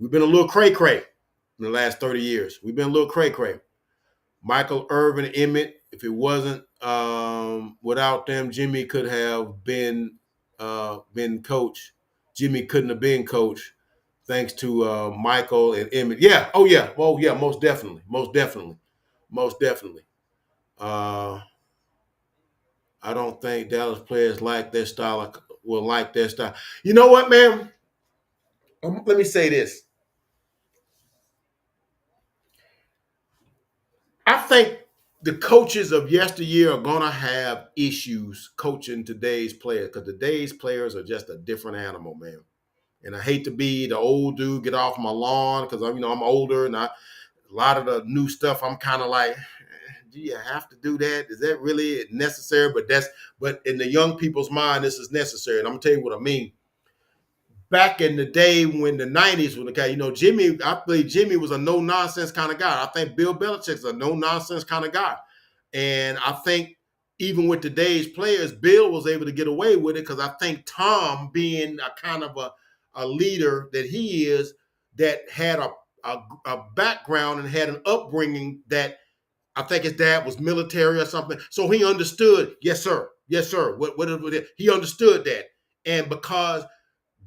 a little cray-cray in the last 30 years. We've been a little cray-cray. Michael Irvin, Emmett, if it wasn't without them, Jimmy could have been coach. Jimmy couldn't have been coach thanks to Michael and Emmett. Yeah. Oh, yeah. Well, yeah, most definitely. Most definitely. Most definitely. I don't think Dallas players like their style will like their style. You know what, man? Let me say this. I think the coaches of yesteryear are going to have issues coaching today's players because today's players are just a different animal, man. And I hate to be the old dude, get off my lawn because I'm older and a lot of the new stuff I'm kind of like, do you have to do that? Is that really necessary? But in the young people's mind, this is necessary. And I'm gonna tell you what I mean. Back in the day when the 90s was the guy, Jimmy, I believe Jimmy was a no-nonsense kind of guy. I think Bill Belichick's a no-nonsense kind of guy. And I think even with today's players, Bill was able to get away with it because I think Tom, being a kind of a leader that he is, that had a background and had an upbringing that I think his dad was military or something. So he understood, yes, sir. Yes, sir. What he understood that. And because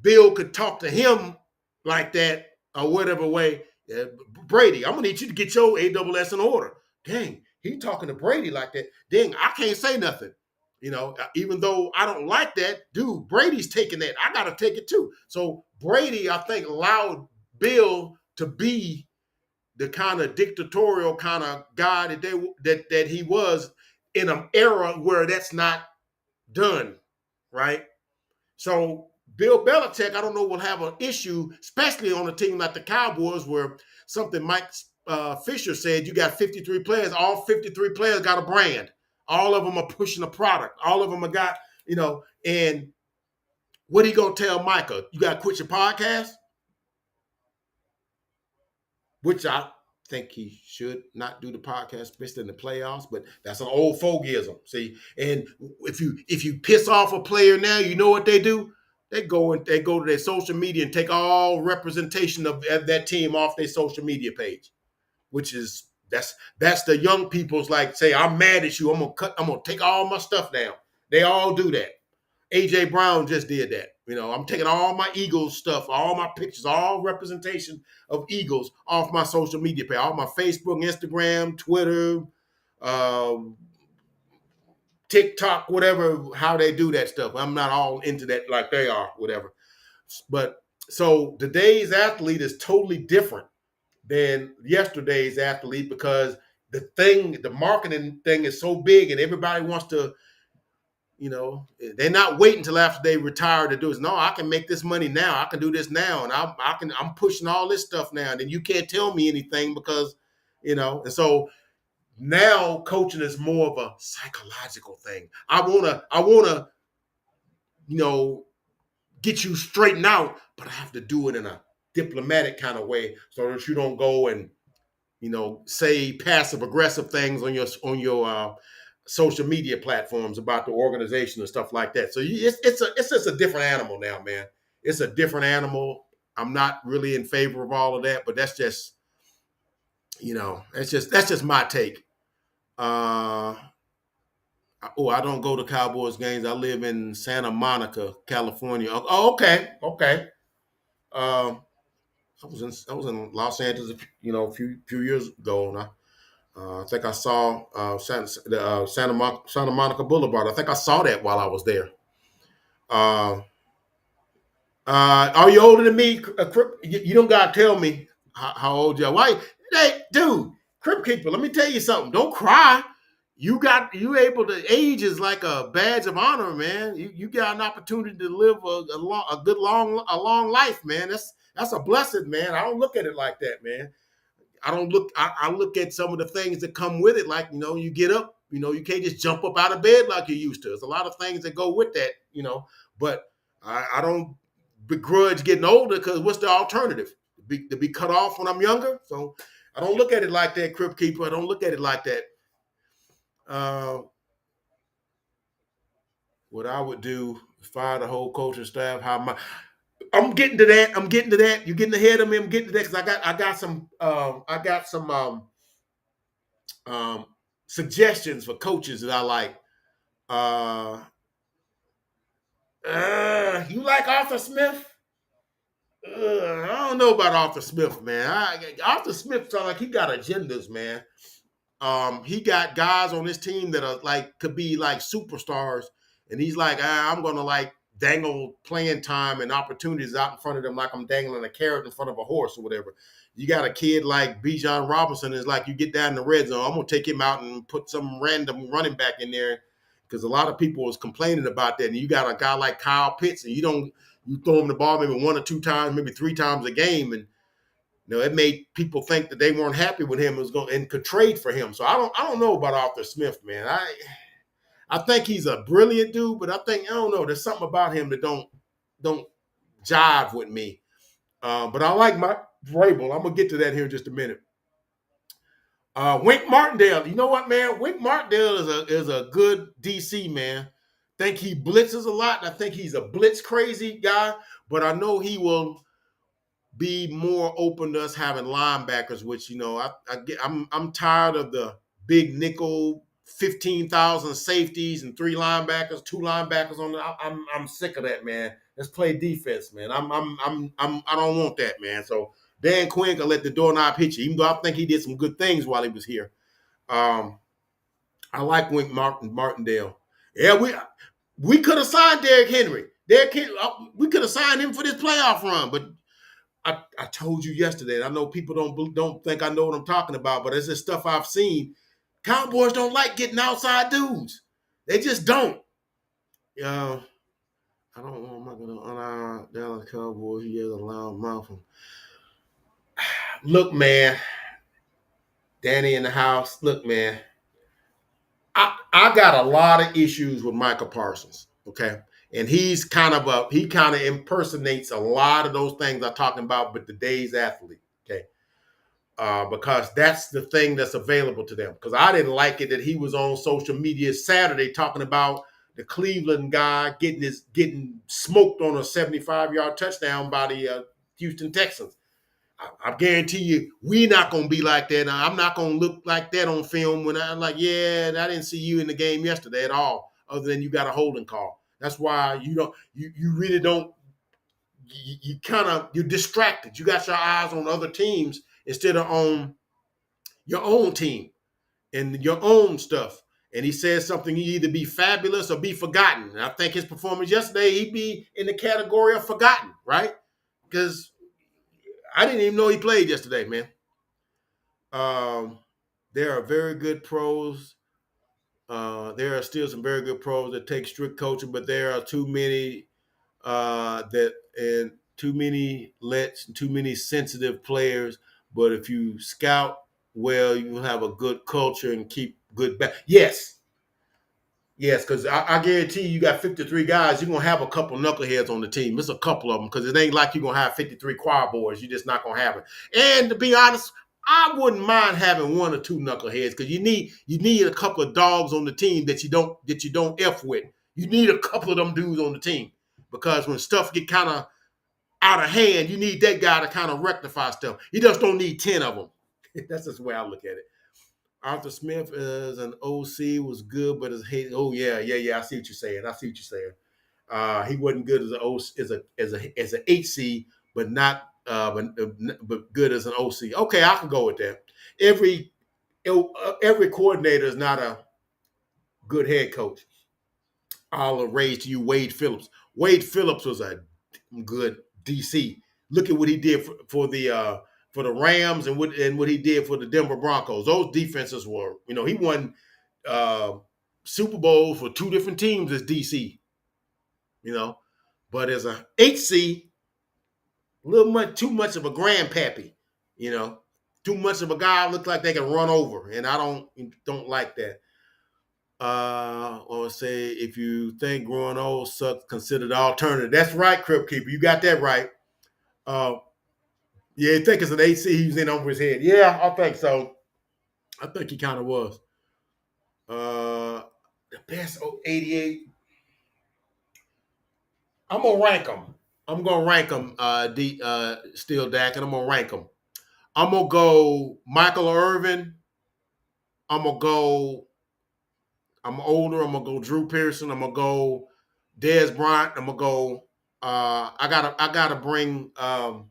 Bill could talk to him like that or whatever way, Brady, I'm going to need you to get your AWS in order. Dang, he talking to Brady like that. Dang, I can't say nothing. Even though I don't like that, dude, Brady's taking that. I got to take it too. So Brady, I think, allowed Bill to be the kind of dictatorial kind of guy that he was in an era where that's not done, right? So Bill Belichick, I don't know, will have an issue, especially on a team like the Cowboys, where something Mike Fisher said, you got 53 players. All 53 players got a brand. All of them are pushing a product. All of them are got, and what he going to tell Micah? You got to quit your podcast? Which I think he should not do the podcast, especially in the playoffs, but that's an old fogeyism. See, and if you piss off a player now, you know what they do? They go to their social media and take all representation of that team off their social media page, which is that's the young people's like say, I'm mad at you. I'm gonna take all my stuff down. They all do that. AJ Brown just did that. I'm taking all my Eagles stuff, all my pictures, all representation of Eagles off my social media page, all my Facebook, Instagram, Twitter, TikTok, whatever, how they do that stuff. I'm not all into that like they are, whatever. But so today's athlete is totally different than yesterday's athlete because the marketing thing is so big and everybody wants to, they're not waiting until after they retire to do this. No, I can make this money now. I can do this now. And I'm pushing all this stuff now. And you can't tell me anything because, and so now coaching is more of a psychological thing. I wanna, get you straightened out, but I have to do it in a diplomatic kind of way so that you don't go and, say passive aggressive things on your social media platforms about the organization and stuff like that. So it's just a different animal now, man. It's a different animal. I'm not really in favor of all of that, but that's just, that's just my take. I don't go to Cowboys games. I live in Santa Monica, California. Oh, okay. I was in Los Angeles, a few years ago, and I think I saw Santa Monica Boulevard. I think I saw that while I was there. Are you older than me? You don't gotta tell me how old you are. Why? Hey, dude, Crypt Keeper. Let me tell you something. Don't cry. You able to age is like a badge of honor, man. You got an opportunity to live a good long life, man. That's a blessing, man. I don't look at it like that, man. I look at some of the things that come with it, like, you get up You can't just jump up out of bed like you used to. There's a lot of things that go with that. But I don't begrudge getting older because what's the alternative? To be cut off when I'm younger? So I don't look at it like that, Crypt Keeper. I don't look at it like that. What I would do, fire the whole coaching staff. I'm getting to that. I'm getting to that. You're getting ahead of me. I'm getting to that because I got some suggestions for coaches that I like. You like Arthur Smith? I don't know about Arthur Smith, man. Arthur Smith sounds like he got agendas, man. He got guys on his team that are like could be like superstars, and he's like, I'm gonna like dangle playing time and opportunities out in front of them like I'm dangling a carrot in front of a horse or whatever. You got a kid like Bijan Robinson is like you get down in the red zone, I'm gonna take him out and put some random running back in there because a lot of people was complaining about that. And you got a guy like Kyle Pitts, and you throw him the ball maybe 1 or 2 times, maybe 3 times a game, and it made people think that they weren't happy with him and could trade for him. So I don't know about Arthur Smith, man. I think he's a brilliant dude, but I don't know. There's something about him that don't jive with me. But I like Mike Vrabel. I'm gonna get to that here in just a minute. Wink Martindale. You know what, man? Wink Martindale is a good DC man. Think he blitzes a lot, and I think he's a blitz crazy guy. But I know he will be more open to us having linebackers, which I'm tired of the big nickel 15,000 safeties and 3 linebackers, 2 linebackers on the. I'm sick of that, man. Let's play defense, man. I don't want that, man. So Dan Quinn can let the doorknob hit you, even though I think he did some good things while he was here. I like Wink Martindale. Yeah, we could have signed Derrick Henry. We could have signed him for this playoff run, but I told you yesterday, and I know people don't think I know what I'm talking about, but it's just stuff I've seen. Cowboys don't like getting outside dudes. They just don't. I don't know. I'm not going to honor Dallas Cowboys. He has a loud mouth. Look, man. Danny in the house. Look, man. I got a lot of issues with Micah Parsons, okay? And he kind of impersonates a lot of those things I'm talking about, but today's athlete, okay? Because that's the thing that's available to them. Because I didn't like it that he was on social media Saturday talking about the Cleveland guy getting smoked on a 75-yard touchdown by the Houston Texans. I guarantee you, we're not going to be like that. I'm not going to look like that on film when I'm like, yeah, I didn't see you in the game yesterday at all, other than you got a holding call. That's why you really don't, you're distracted. You got your eyes on other teams instead of on your own team and your own stuff. And he says something, you either be fabulous or be forgotten. And I think his performance yesterday, he'd be in the category of forgotten, right? Because I didn't even know he played yesterday, man. There are very good pros. There are still some very good pros that take strict coaching, but there are too many too many lets and too many sensitive players. But if you scout well, you have a good culture and keep good back. Yes, because I guarantee you got 53 guys. You're going to have a couple knuckleheads on the team. It's a couple of them because it ain't like you're going to have 53 quad boys. You're just not going to have it. And to be honest, I wouldn't mind having 1 or 2 knuckleheads because you need a couple of dogs on the team that you don't F with. You need a couple of them dudes on the team because when stuff get kind of out of hand, you need that guy to kind of rectify stuff. You just don't need 10 of them. That's just the way I look at it. Arthur Smith as an OC was good, but as hate. Oh yeah. I see what you're saying. He wasn't good as an OC, as an HC, but not but good as an OC. Okay, I can go with that. Every coordinator is not a good head coach. I'll raise to you Wade Phillips. Wade Phillips was a good DC. Look at what he did for the Rams and what he did for the Denver Broncos. Those defenses were, he won Super Bowls for 2 different teams as DC. But as a HC, too much of a grandpappy. Too much of a guy look like they can run over, and I don't like that. Or say if you think growing old sucks, consider the alternative. That's right, Crypt Keeper. You got that right. Yeah, I think it's an AC he was in over his head. Yeah, I think so. I think he kind of was. The best 88. I'm gonna rank them. I'm gonna rank them. Still Dak, and I'm gonna rank them. I'm gonna go Michael Irvin. I'm gonna go. I'm older. I'm gonna go Drew Pearson. I'm gonna go Dez Bryant. I'm gonna go. I gotta bring. I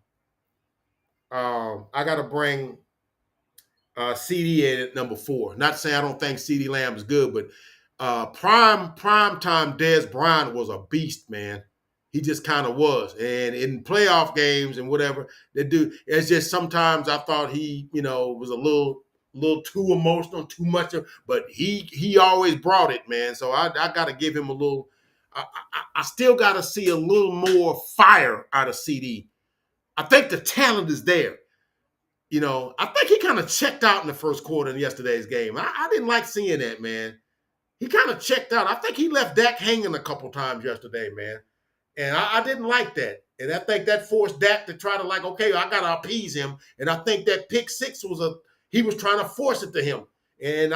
gotta bring CD at number 4. Not saying I don't think CD Lamb is good, but prime time Dez Bryant was a beast, man. He just kind of was, and in playoff games and whatever they do, it's just sometimes I thought he, was a little too emotional, too much of, but he always brought it, man. So I got to give him a little. I still got to see a little more fire out of CD. I think the talent is there. I think he kind of checked out in the first quarter in yesterday's game. I didn't like seeing that, man. He kind of checked out. I think he left Dak hanging a couple times yesterday, man. And I didn't like that. And I think that forced Dak to try to okay, I got to appease him. And I think that pick 6 he was trying to force it to him. And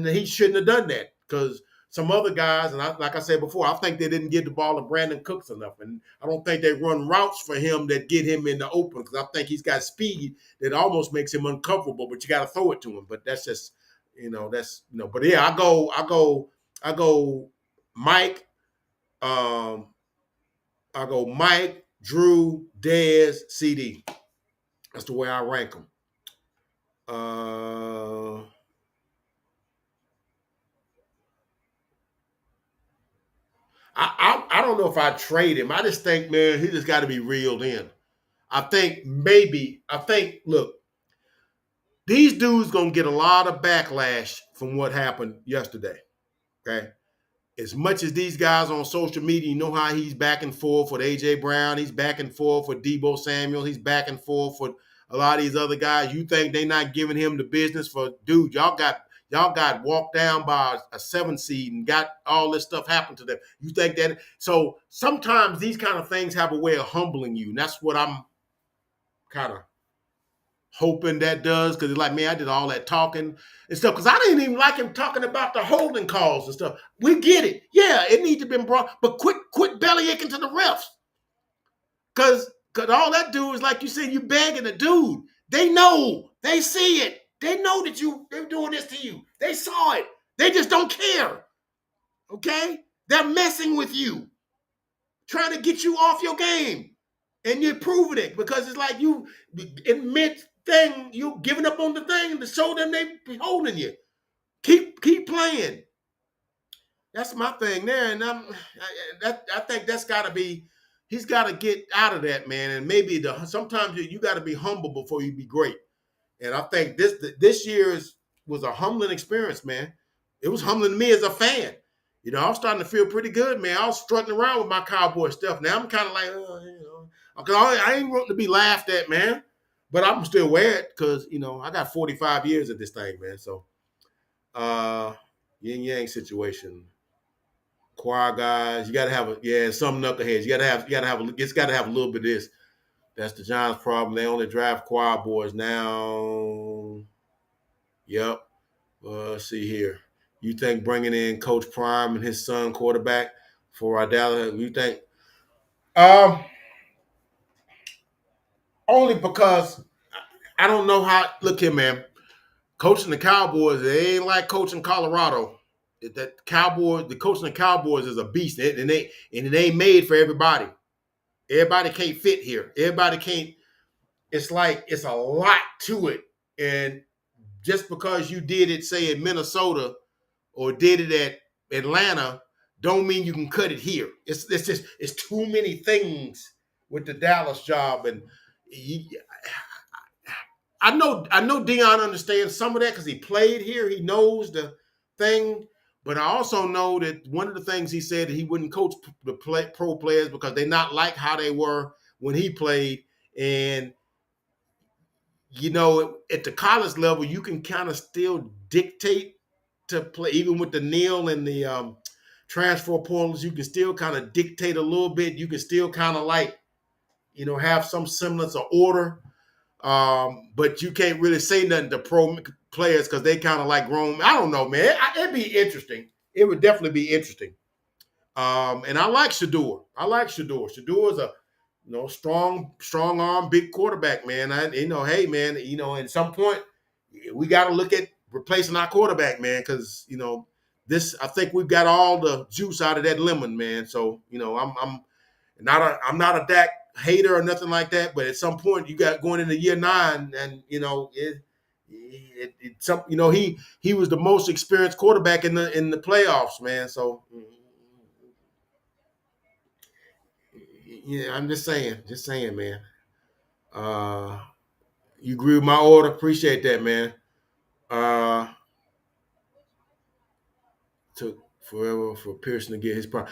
he shouldn't have done that because some other guys, and like I said before, I think they didn't give the ball to Brandon Cooks enough. And I don't think they run routes for him that get him in the open because I think he's got speed that almost makes him uncoverable, but you got to throw it to him. But that's just, but yeah, I go Mike, I go Mike, Drew, Dez, CD. That's the way I rank them. I don't know if I trade him. I just think, man, he just got to be reeled in. Look, these dudes going to get a lot of backlash from what happened yesterday. Okay. As much as these guys on social media, you know how he's back and forth with A.J. Brown. He's back and forth with Deebo Samuel. He's back and forth with a lot of these other guys. You think they're not giving him the business for, dude, y'all got walked down by a 7 seed and got all this stuff happen to them. You think that? So sometimes these kind of things have a way of humbling you. And that's what I'm kind of hoping that does, because it's like, man, I did all that talking and stuff because I didn't even like him talking about the holding calls and stuff. We get it. Yeah, it needs to be brought, but quit belly aching to the refs. Because all that do is, like you said, you begging the dude. They know. They see it. They know that they're doing this to you. They saw it. They just don't care. Okay? They're messing with you, trying to get you off your game. And you're proving it because it's like you in mid-thing, you giving up on the thing to show them they be holding you. Keep playing. That's my thing there. And I think that's got to be, he's got to get out of that, man. And maybe sometimes you got to be humble before you be great. And I think this year was a humbling experience, man. It was humbling to me as a fan. I was starting to feel pretty good, man. I was strutting around with my Cowboy stuff. Now I'm kind of like, because I ain't wanting to be laughed at, man. But I'm still wear it because, I got 45 years of this thing, man. So, yin yang situation. Choir guys, you got to have some knuckleheads. It's got to have a little bit of this. That's the Giants' problem. They only draft choir boys now. Yep. Let's see here. You think bringing in Coach Prime and his son quarterback for our Dallas? You think? Only because I don't know how. Look here, man. Coaching the Cowboys, it ain't like coaching Colorado. The coaching the Cowboys is a beast, and it ain't made for everybody. Everybody can't fit here. Everybody can't. It's like it's a lot to it, and just because you did it, say, in Minnesota or did it at Atlanta, don't mean you can cut it here. It's too many things with the Dallas job, and I know Deion understands some of that because he played here. He knows the thing, but I also know that one of the things he said that he wouldn't coach the pro players because they not like how they were when he played, and at the college level, you can kind of still dictate to play, even with the NIL and the transfer portals. You can still kind of dictate a little bit. You can still kind of like, have some semblance of order. But you can't really say nothing to pro players because they kind of like grown. I don't know, man. It'd be interesting. It would definitely be interesting. And I like Shedeur. Shedeur. Shedeur is a strong arm, big quarterback, man. Hey, man, at some point we got to look at replacing our quarterback, man, because I think we've got all the juice out of that lemon, man. So I'm not a Dak hater or nothing like that, but at some point you got going into year 9, and he was the most experienced quarterback in the playoffs, man. So yeah, I'm just saying, man. You agree with my order? Appreciate that, man. Took forever for Pearson to get his prime.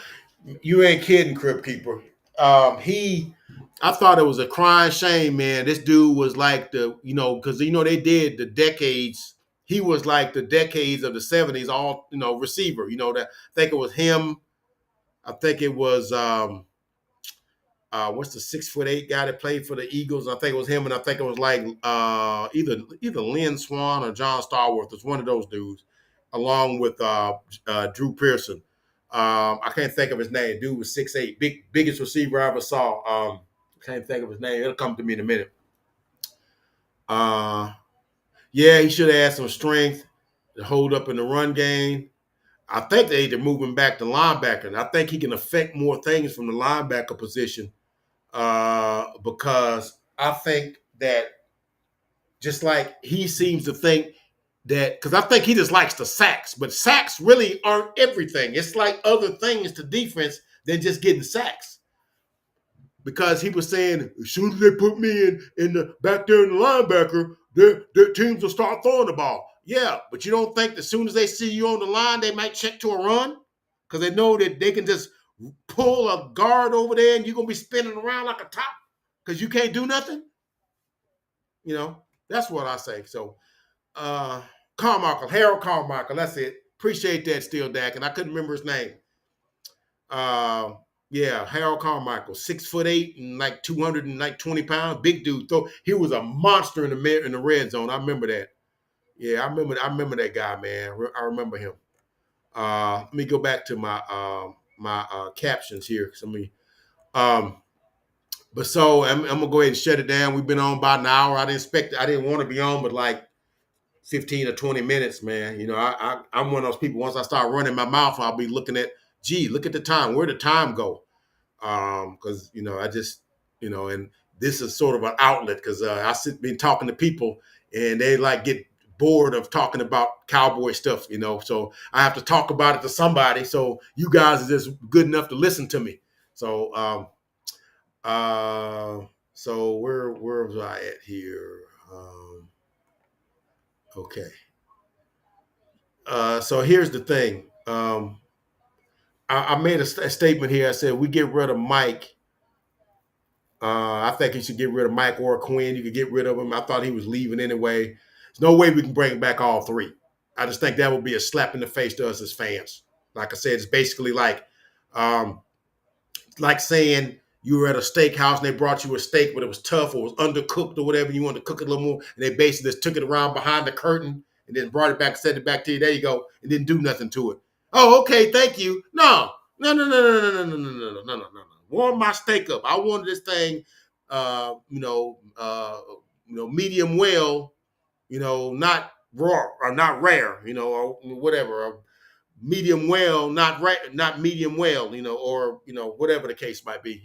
You ain't kidding, Crypt Keeper. I thought it was a crying shame, man. This dude was like because they did the decades. He was like the decades of the 70s, all receiver. That I think it was him. I think it was what's the 6'8" guy that played for the Eagles? I think it was him, and I think it was like either Lynn Swan or John Starworth. It's one of those dudes, along with Drew Pearson. I can't think of his name. Dude was 6'8", biggest receiver I ever saw. Can't think of his name. It'll come to me in a minute. Yeah, he should have had some strength to hold up in the run game. I think they need to move him back to linebacker, and I think he can affect more things from the linebacker position. Because I think that just like he seems to think that, because I think he just likes the sacks, but sacks really aren't everything. It's like other things to defense than just getting sacks. Because he was saying, as soon as they put me in the back there in the linebacker, their teams will start throwing the ball. Yeah, but you don't think as soon as they see you on the line, they might check to a run? Because they know that they can just pull a guard over there and you're going to be spinning around like a top because you can't do nothing? That's what I say. So, Harold Carmichael, that's it. Appreciate that, Steel Dak, and I couldn't remember his name. Yeah, Harold Carmichael, 6'8" and like 220 pounds, big dude. So he was a monster in the red zone. I remember that. Yeah, I remember that guy, man. I remember him. Let me go back to my captions here. But so I'm gonna go ahead and shut it down. We've been on about an hour. I didn't want to be on, but like 15 or 20 minutes, man. I'm one of those people. Once I start running my mouth, I'll be looking at, look at the time. Where'd the time go? Because I just, and this is sort of an outlet because been talking to people and they like get bored of talking about cowboy stuff, So I have to talk about it to somebody. So you guys are just good enough to listen to me. So so where was I at here? Okay. So here's the thing. I made a statement here. I said we get rid of Mike. I think you should get rid of Mike or Quinn. You could get rid of him. I thought he was leaving anyway. There's no way we can bring back all three. I just think that would be a slap in the face to us as fans. Like I said, it's basically like saying you were at a steakhouse and they brought you a steak, but it was tough or it was undercooked or whatever. You wanted to cook it a little more, and they basically just took it around behind the curtain and then brought it back, sent it back to you. There you go, and didn't do nothing to it. Oh, okay, thank you. No. Warm my steak up. I wanted this thing, medium well, not raw or not rare, or whatever. Or medium well, not medium well, or whatever the case might be,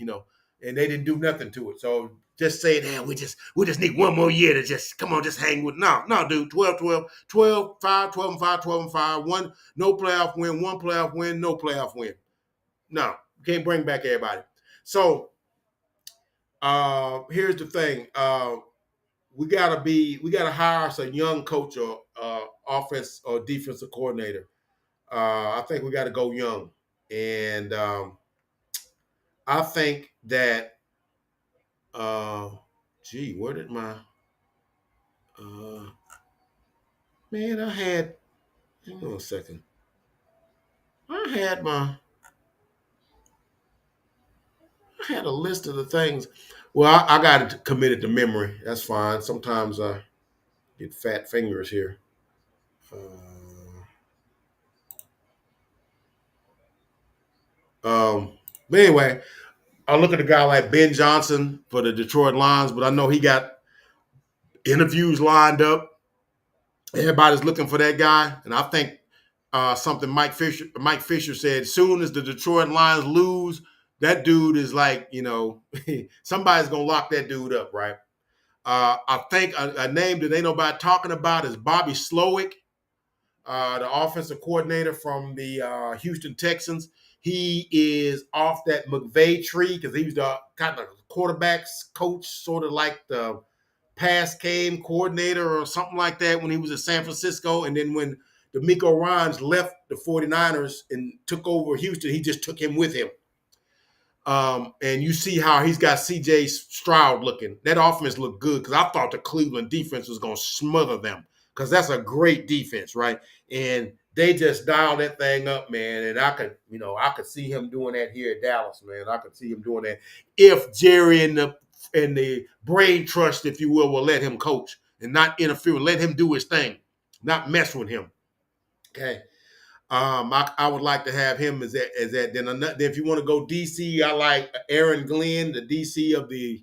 and they didn't do nothing to it. So just saying, we just need one more year to just come on, just hang with no, dude, 12, 5, 12 and 5, 12 and 5, one no playoff win, one playoff win, no playoff win. No, can't bring back everybody. So here's the thing. We gotta hire us a young coach or offense or defensive coordinator. I think we got to go young, and I think that. Where did my man? Hang on a second. I had a list of the things. Well, I got it committed to memory. That's fine. Sometimes I get fat fingers here. But anyway, I look at a guy like Ben Johnson for the Detroit Lions, but I know he got interviews lined up. Everybody's looking for that guy, and I think something Mike Fisher said. Soon as the Detroit Lions lose, that dude is like, somebody's gonna lock that dude up, right? I think a name that ain't nobody talking about is Bobby Slowick, the offensive coordinator from the Houston Texans. He is off that McVay tree because he was the kind of quarterbacks coach, sort of like the pass game coordinator or something like that when he was at San Francisco. And then when DeMeco Ryans left the 49ers and took over Houston, he just took him with him. And you see how he's got C.J. Stroud looking. That offense looked good because I thought the Cleveland defense was going to smother them because that's a great defense, right? And they just dialed that thing up, man. And I could see him doing that here at Dallas, man. I could see him doing that if Jerry and the brain trust, if you will let him coach and not interfere, let him do his thing, not mess with him. Okay. I would like to have him as that. Then if you want to go DC, I like Aaron Glenn, the DC of the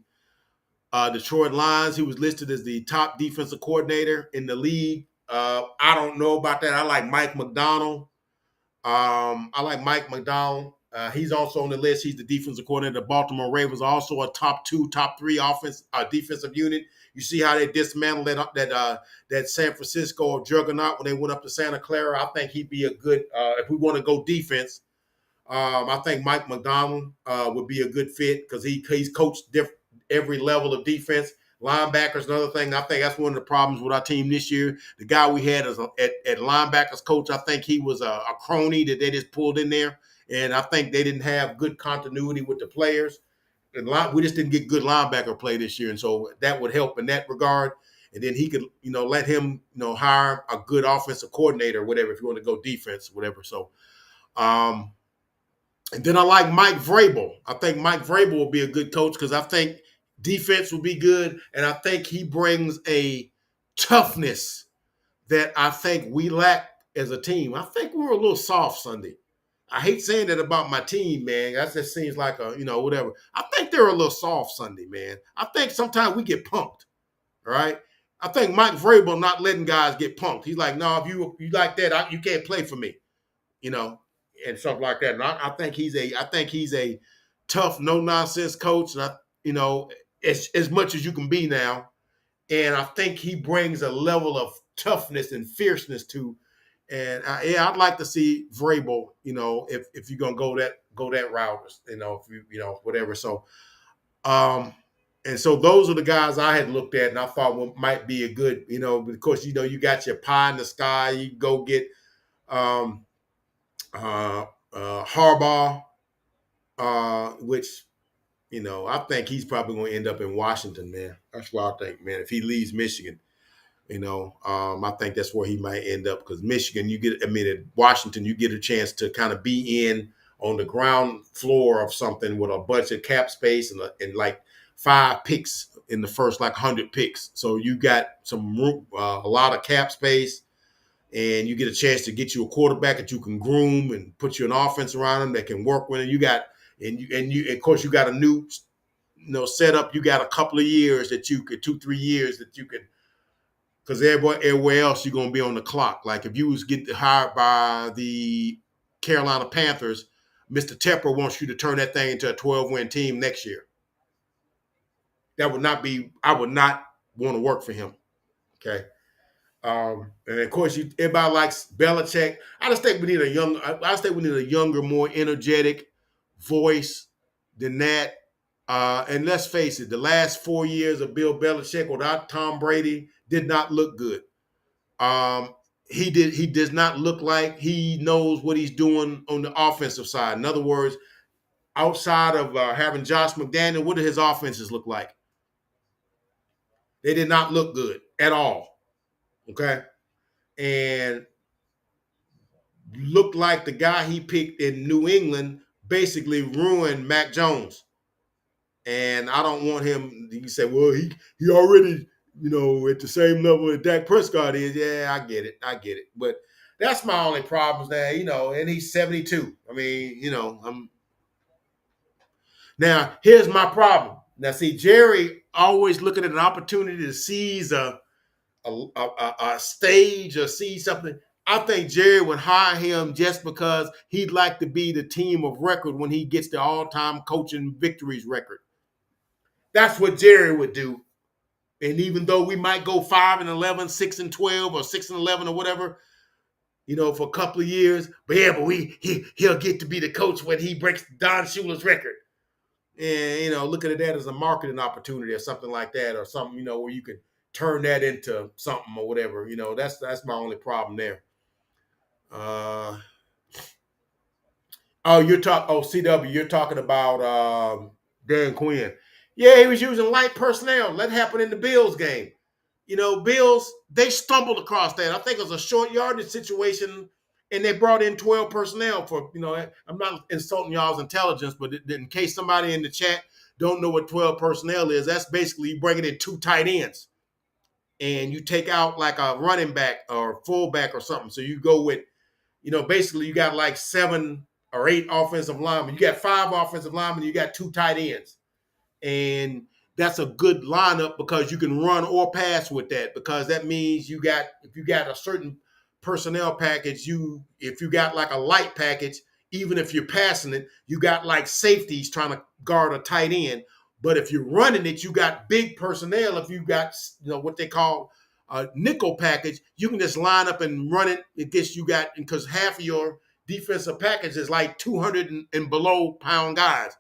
Detroit Lions. He was listed as the top defensive coordinator in the league. I don't know about that. I like Mike Macdonald. He's also on the list. He's the defensive coordinator. The Baltimore Ravens, also a top 2, top 3 defensive unit. You see how they dismantled that San Francisco juggernaut when they went up to Santa Clara. I think he'd be a good if we want to go defense. I think Mike Macdonald would be a good fit because he's coached every level of defense. Linebackers, another thing. I think that's one of the problems with our team this year. The guy we had at linebackers coach, I think he was a crony that they just pulled in there. And I think they didn't have good continuity with the players. And we just didn't get good linebacker play this year. And so that would help in that regard. And then he could, let him, hire a good offensive coordinator or whatever, if you want to go defense, whatever. So, and then I like Mike Vrabel. I think Mike Vrabel will be a good coach because I think defense will be good. And I think he brings a toughness that I think we lack as a team. I think we were a little soft Sunday. I hate saying that about my team, man. That just seems like whatever. I think they're a little soft Sunday, man. I think sometimes we get punked, right? I think Mike Vrabel not letting guys get punked. He's like, no, if you like that, you can't play for me, and stuff like that. And I think he's a tough, no nonsense coach, and as much as you can be now. And I think he brings a level of toughness and fierceness to. And I'd like to see Vrabel, if you're gonna go that route, if whatever. So, and so those are the guys I had looked at, and I thought might be a good, of course, you got your pie in the sky. You go get Harbaugh, which I think he's probably going to end up in Washington, man. That's what I think, man. If he leaves Michigan. I think that's where he might end up because Michigan, at Washington, you get a chance to kind of be in on the ground floor of something with a bunch of cap space and like 5 picks in the first 100 picks. So you got some room, a lot of cap space, and you get a chance to get you a quarterback that you can groom and put you an offense around him that can work with him. Of course you got a new, setup. You got a couple of years that you could 2-3 years that you could. Because everywhere else you're gonna be on the clock. Like if you was get hired by the Carolina Panthers, Mr. Tepper wants you to turn that thing into a 12-win team next year. I would not want to work for him. Okay. And of course, everybody likes Belichick. I just think we need a younger, more energetic voice than that. And let's face it, the last 4 years of Bill Belichick without Tom Brady did not look good. He does not look like he knows what he's doing on the offensive side. In other words, outside of having Josh McDaniel, what did his offenses look like? They did not look good at all. Okay, and looked like the guy he picked in New England basically ruined Mac Jones. And I don't want him. You say, well, he already, at the same level that Dak Prescott is. Yeah, I get it. But that's my only problems there, and he's 72. I mean, now here's my problem. Now, see, Jerry always looking at an opportunity to seize a stage or see something. I think Jerry would hire him just because he'd like to be the team of record when he gets the all-time coaching victories record. That's what Jerry would do. And even though we might go 5-11, 6-12, or 6-11 or whatever, for a couple of years, but he'll get to be the coach when he breaks Don Shula's record. And looking at that as a marketing opportunity or something like that, or something, where you can turn that into something or whatever. That's my only problem there. CW, you're talking about Dan Quinn. Yeah, he was using light personnel. That happened in the Bills game. Bills, they stumbled across that. I think it was a short yardage situation, and they brought in 12 personnel for, I'm not insulting y'all's intelligence, but in case somebody in the chat don't know what 12 personnel is, that's basically you bringing in 2 tight ends, and you take out like a running back or fullback or something. So you go with, basically you got like 7 or 8 offensive linemen. You got 5 offensive linemen, you got 2 tight ends. And that's a good lineup because you can run or pass with that, because that means if you got a certain personnel package, if you got like a light package, even if you're passing it, you got like safeties trying to guard a tight end. But if you're running it, you got big personnel. If you got what they call a nickel package, you can just line up and run it against because half of your defensive package is like 200 and below pound guys.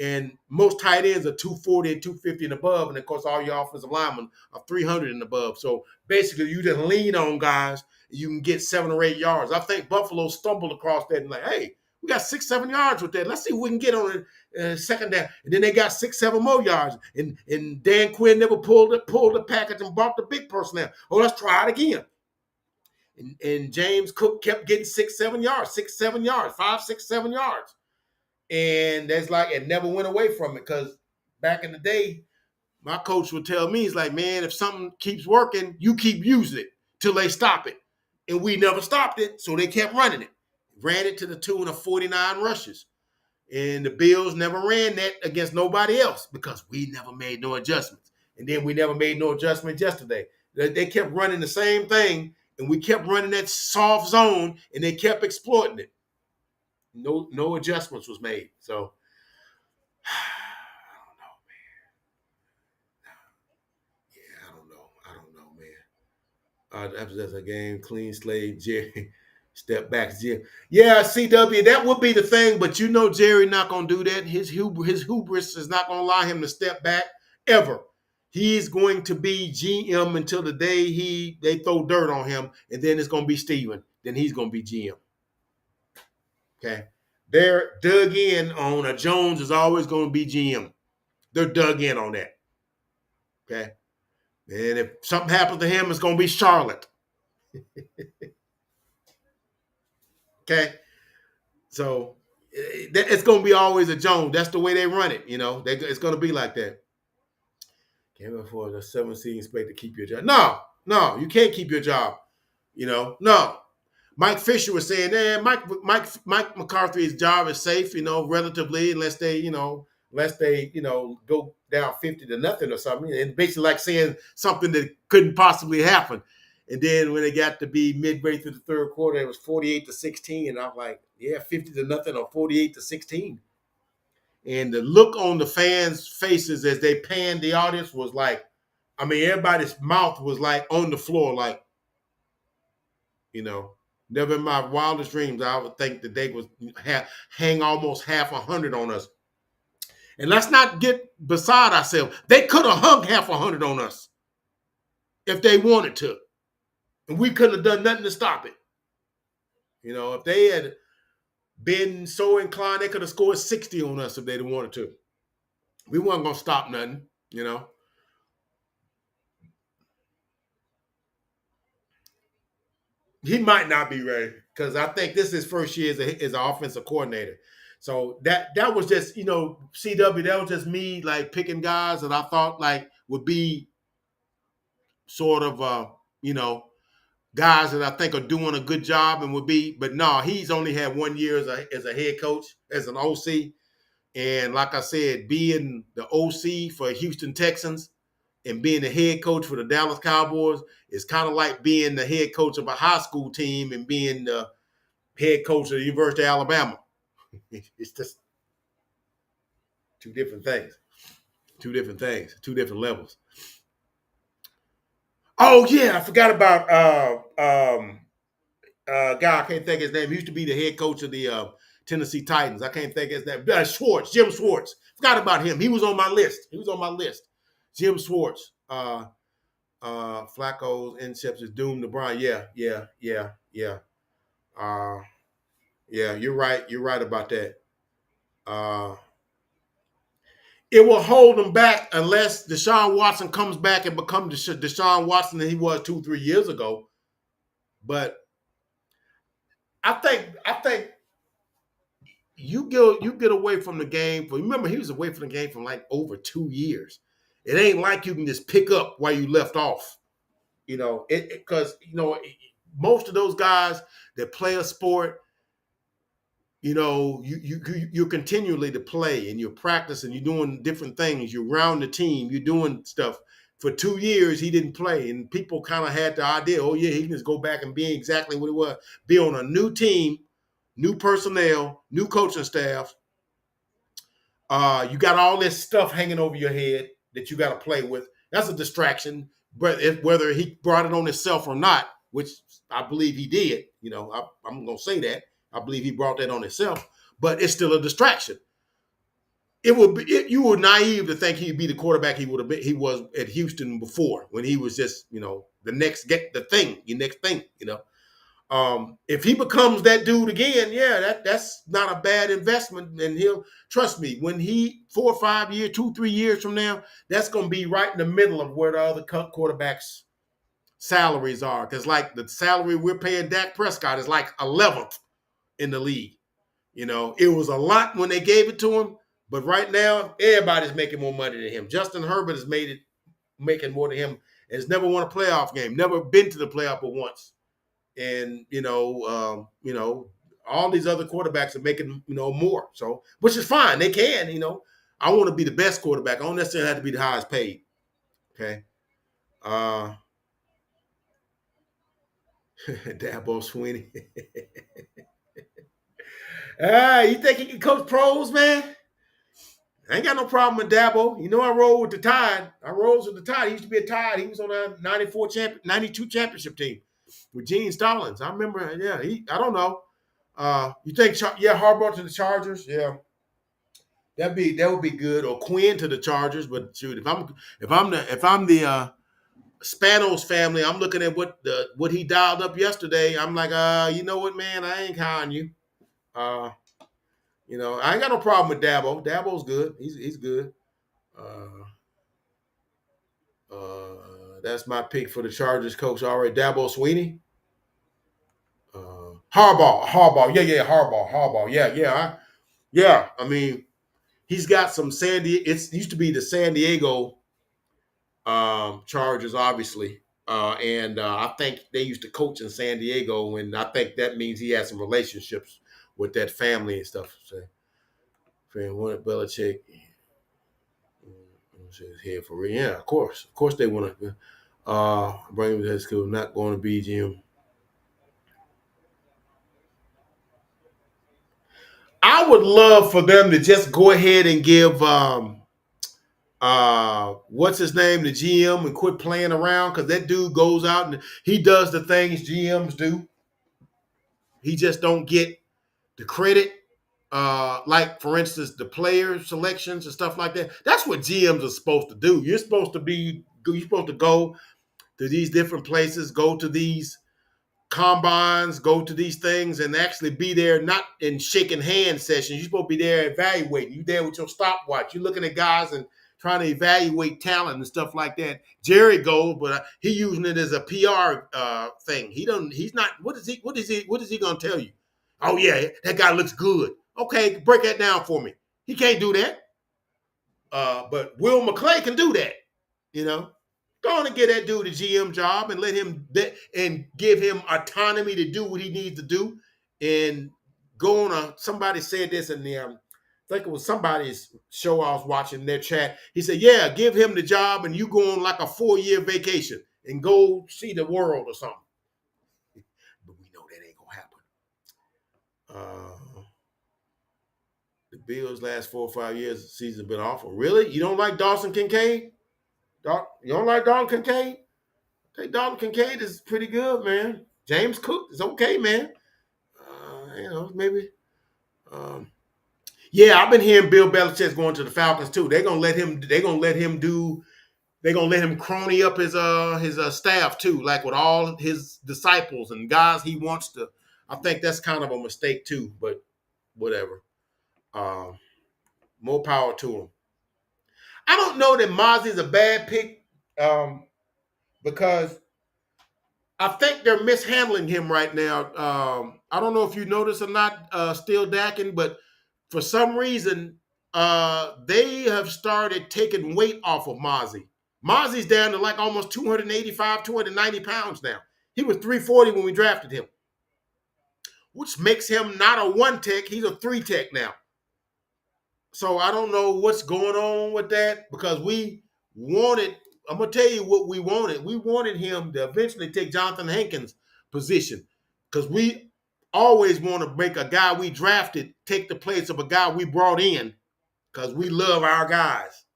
And most tight ends are 240 and 250 and above. And, of course, all your offensive linemen are 300 and above. So, basically, you just lean on guys, and you can get 7 or 8 yards. I think Buffalo stumbled across that and like, hey, we got 6-7 yards with that. Let's see if we can get on it second down. And then they got 6-7 more yards. And Dan Quinn never pulled the package and brought the big personnel. Oh, let's try it again. And James Cook kept getting 6-7 yards, 6-7 yards, 5-6-7 yards. And that's like, it never went away from it, because back in the day, my coach would tell me, he's like, man, if something keeps working, you keep using it till they stop it. And we never stopped it, so they kept running it. Ran it to the tune of 49 rushes. And the Bills never ran that against nobody else because we never made no adjustments. And then we never made no adjustments yesterday. They kept running the same thing, and we kept running that soft zone, and they kept exploiting it. No adjustments was made. So I don't know, man. That's a game, clean slate, Jerry. Step back, Jerry. Yeah, CW, that would be the thing, but Jerry not gonna do that. His hubris is not gonna allow him to step back ever. He's going to be GM until the day they throw dirt on him, and then it's gonna be Steven. Then he's gonna be GM. Okay. They're dug in on a Jones is always going to be GM. They're dug in on that. Okay. And if something happens to him, it's going to be Charlotte. Okay. So it's going to be always a Jones. That's the way they run it. It's going to be like that. Came in for the 7 seed, expect to keep your job. No, you can't keep your job. No. Mike Fisher was saying, Mike McCarthy's job is safe, relatively, unless they go down 50-0 or something. And basically like saying something that couldn't possibly happen. And then when it got to be midway through the third quarter, it was 48-16. And I'm like, yeah, 50-0 or 48-16. And the look on the fans' faces as they panned the audience was like, everybody's mouth was like on the floor, like, never in my wildest dreams I would think that they would hang almost half 100 on us. And let's not get beside ourselves. They could have hung half 100 on us if they wanted to. And we couldn't have done nothing to stop it. If they had been so inclined, they could have scored 60 on us if they'd wanted to. We weren't going to stop nothing, He might not be ready. because I think this is his first year as an offensive coordinator. So that was just, CW, that was just me like picking guys that I thought like would be sort of guys that I think are doing a good job and would be, but no, he's only had 1 year as a head coach, as an OC. And like I said, being the OC for Houston Texans and being the head coach for the Dallas Cowboys is kind of like being the head coach of a high school team and being the head coach of the University of Alabama. It's just two different things, two different levels. Oh yeah, I forgot about guy. I can't think of his name. He used to be the head coach of the Tennessee Titans. I can't think of his name. Jim Schwartz. Forgot about him. He was on my list. Jim Schwartz. Flacco's interceptions doomed to Brian. Yeah. Yeah. You're right. You're right about that. It will hold him back unless Deshaun Watson comes back and becomes the Deshaun Watson that he was 2-3 years ago. But I think you get away from the game. Remember, he was away from the game for like over 2 years. It ain't like you can just pick up where you left off. Because most of those guys that play a sport, you're continually to play and you're practicing, you're doing different things, you're around the team, you're doing stuff. For 2 years, he didn't play, and people kind of had the idea, oh yeah, he can just go back and be exactly what he was, be on a new team, new personnel, new coaching staff. You got all this stuff hanging over your head that you got to play with. That's a distraction, but whether he brought it on himself or not, which I believe he did, I'm going to say that. I believe he brought that on himself, but it's still a distraction. You were naive to think he'd be the quarterback he was at Houston before, when he was just, the next thing. If he becomes that dude again, yeah, that's not a bad investment. And he'll, trust me, when 4 or 5 years, 2-3 years from now, that's going to be right in the middle of where the other quarterbacks' salaries are. Because like the salary we're paying Dak Prescott is like 11th in the league. It was a lot when they gave it to him, but right now everybody's making more money than him. Justin Herbert has making more than him, and has never won a playoff game, never been to the playoff but once. And all these other quarterbacks are making more. So, which is fine, they can. I want to be the best quarterback. I don't necessarily have to be the highest paid. Okay. Dabo Swinney. You think he can coach pros, man? I ain't got no problem with Dabo. I roll with the Tide. I rolls with the Tide. He used to be a Tide. He was on a 92 championship team with Gene Stallings. I remember, yeah, I don't know. You think, Harbaugh to the Chargers? Yeah. That would be good. Or Quinn to the Chargers. But shoot, if I'm the Spanos family, I'm looking at what he dialed up yesterday. I'm like, you know what, man? I ain't hiring you. I ain't got no problem with Dabo. Dabo's good. He's good. That's my pick for the Chargers coach. All right, Dabo Swinney. Harbaugh. Yeah, Harbaugh. Yeah. I mean, he's got some it used to be the San Diego Chargers, obviously. And I think they used to coach in San Diego, and I think that means he has some relationships with that family and stuff. So, fan wanted Belichick. Head for real. Yeah, of course they want to bring him to that school. Not going to be GM. I would love for them to just go ahead and give what's his name, the GM, and quit playing around, because that dude goes out and he does the things GMs do. He just don't get the credit. Like, for instance, the player selections and stuff like that. That's what GMs are supposed to do. You're supposed to go to these different places, go to these combines, go to these things, and actually be there, not in shaking hand sessions. You're supposed to be there evaluating. You're there with your stopwatch. You're looking at guys and trying to evaluate talent and stuff like that. Jerry goes, but he using it as a PR thing. He's not. What is he gonna tell you? Oh yeah, that guy looks good. Okay, break that down for me. He can't do that. But Will McClay can do that. You know, go on and get that dude a GM job and let him and give him autonomy to do what he needs to do. And go on somebody said this in the I think it was somebody's show I was watching their chat. He said, "Yeah, give him the job and you go on like a 4-year vacation and go see the world or something." But we know that ain't gonna happen. The Bills' last 4 or 5 years, the season's been awful. Really? You don't like Dawson Kincaid? You don't like Dalton Kincaid? I think Dalton Kincaid is pretty good, man. James Cook is okay, man. Maybe. Yeah, I've been hearing Bill Belichick's going to the Falcons too. They're gonna let him. They're gonna let him crony up his staff too, like with all his disciples and guys he wants to. I think that's kind of a mistake too, but whatever. More power to him. I don't know that Mozzie's a bad pick because I think they're mishandling him right now. I don't know if you notice or not, still Dacking, but for some reason, they have started taking weight off of Mozzie. Mozzie's down to like almost 285, 290 pounds now. He was 340 when we drafted him, which makes him not a 1-tech. He's a 3-tech now. So I don't know what's going on with that because we wanted, I'm going to tell you what we wanted. We wanted him to eventually take Jonathan Hankins' position because we always want to make a guy we drafted take the place of a guy we brought in because we love our guys.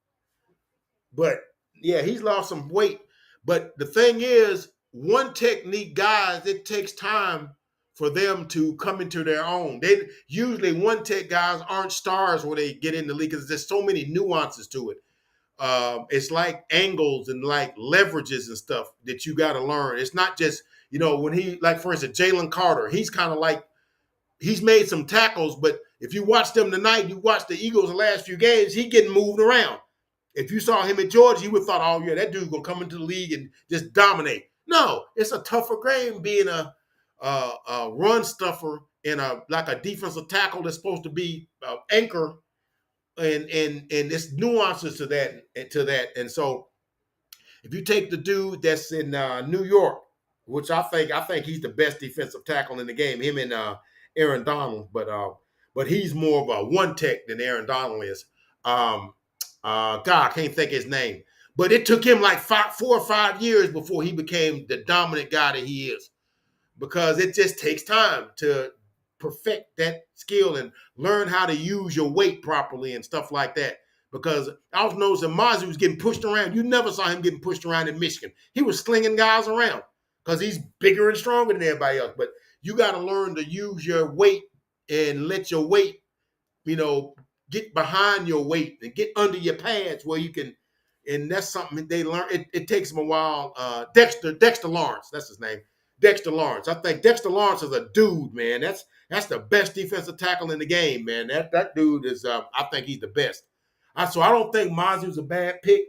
But, yeah, he's lost some weight. But the thing is, 1-technique guys, it takes time for them to come into their own. They usually 1-tech guys aren't stars when they get in the league because there's so many nuances to it. It's like angles and like leverages and stuff that you got to learn. It's not just, when he, like for instance, Jalen Carter, he's kind of like, he's made some tackles, but if you watch them tonight, you watch the Eagles the last few games, he getting moved around. If you saw him at Georgia, you would have thought, oh yeah, that dude's going to come into the league and just dominate. No, it's a tougher game being a run stuffer and like a defensive tackle that's supposed to be anchor, and there's nuances to that. And so, if you take the dude that's in New York, which I think he's the best defensive tackle in the game, him and Aaron Donald, but he's more of a 1-tech than Aaron Donald is. God, I can't think his name, but it took him like 4 or 5 years before he became the dominant guy that he is. Because it just takes time to perfect that skill and learn how to use your weight properly and stuff like that. Because I was noticing Mozzie was getting pushed around. You never saw him getting pushed around in Michigan. He was slinging guys around because he's bigger and stronger than everybody else. But you got to learn to use your weight and let your weight, get behind your weight and get under your pads where you can. And that's something they learn. It takes them a while. Dexter Lawrence, that's his name. Dexter Lawrence. I think Dexter Lawrence is a dude, man. That's the best defensive tackle in the game, man. That dude is, I think he's the best. So I don't think Mozzie was a bad pick,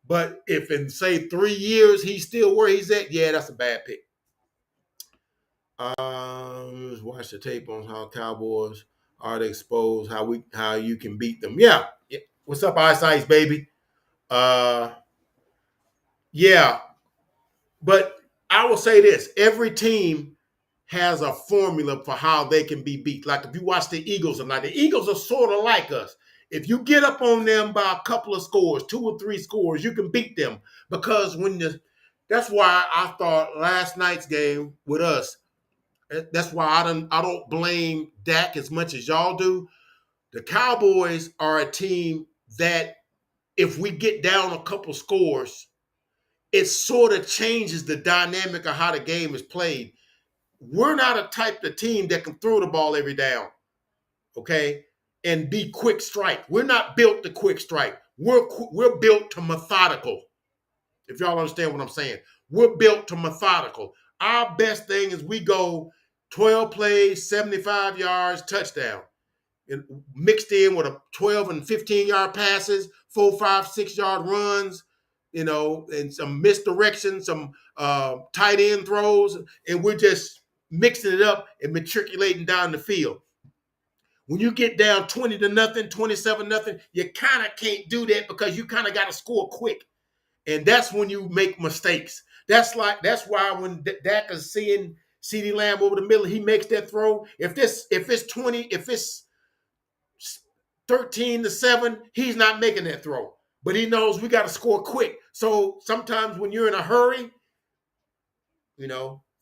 but if in, say, 3 years he's still where he's at, yeah, that's a bad pick. Let's watch the tape on how Cowboys are exposed, how you can beat them. Yeah. What's up, Ice baby? Yeah. But I will say this, every team has a formula for how they can be beat. Like if you watch the Eagles tonight, the Eagles are sort of like us. If you get up on them by a couple of scores, 2 or 3 scores, you can beat them. Because that's why I thought last night's game with us, that's why I don't blame Dak as much as y'all do. The Cowboys are a team that if we get down a couple scores, it sort of changes the dynamic of how the game is played. We're not a type of team that can throw the ball every down, okay, and be quick strike. We're not built to quick strike. We're built to methodical, if y'all understand what I'm saying. We're built to methodical. Our best thing is we go 12 plays, 75 yards, touchdown. And mixed in with a 12 and 15-yard passes 4, 5, 6 yard runs, and some misdirection, some tight end throws, and we're just mixing it up and matriculating down the field. When you get down 20-0, 27-0, you kind of can't do that because you kind of got to score quick. And that's when you make mistakes. That's why when Dak is seeing CeeDee Lamb over the middle, he makes that throw. If it's 13-7, he's not making that throw. But he knows we got to score quick. So sometimes when you're in a hurry,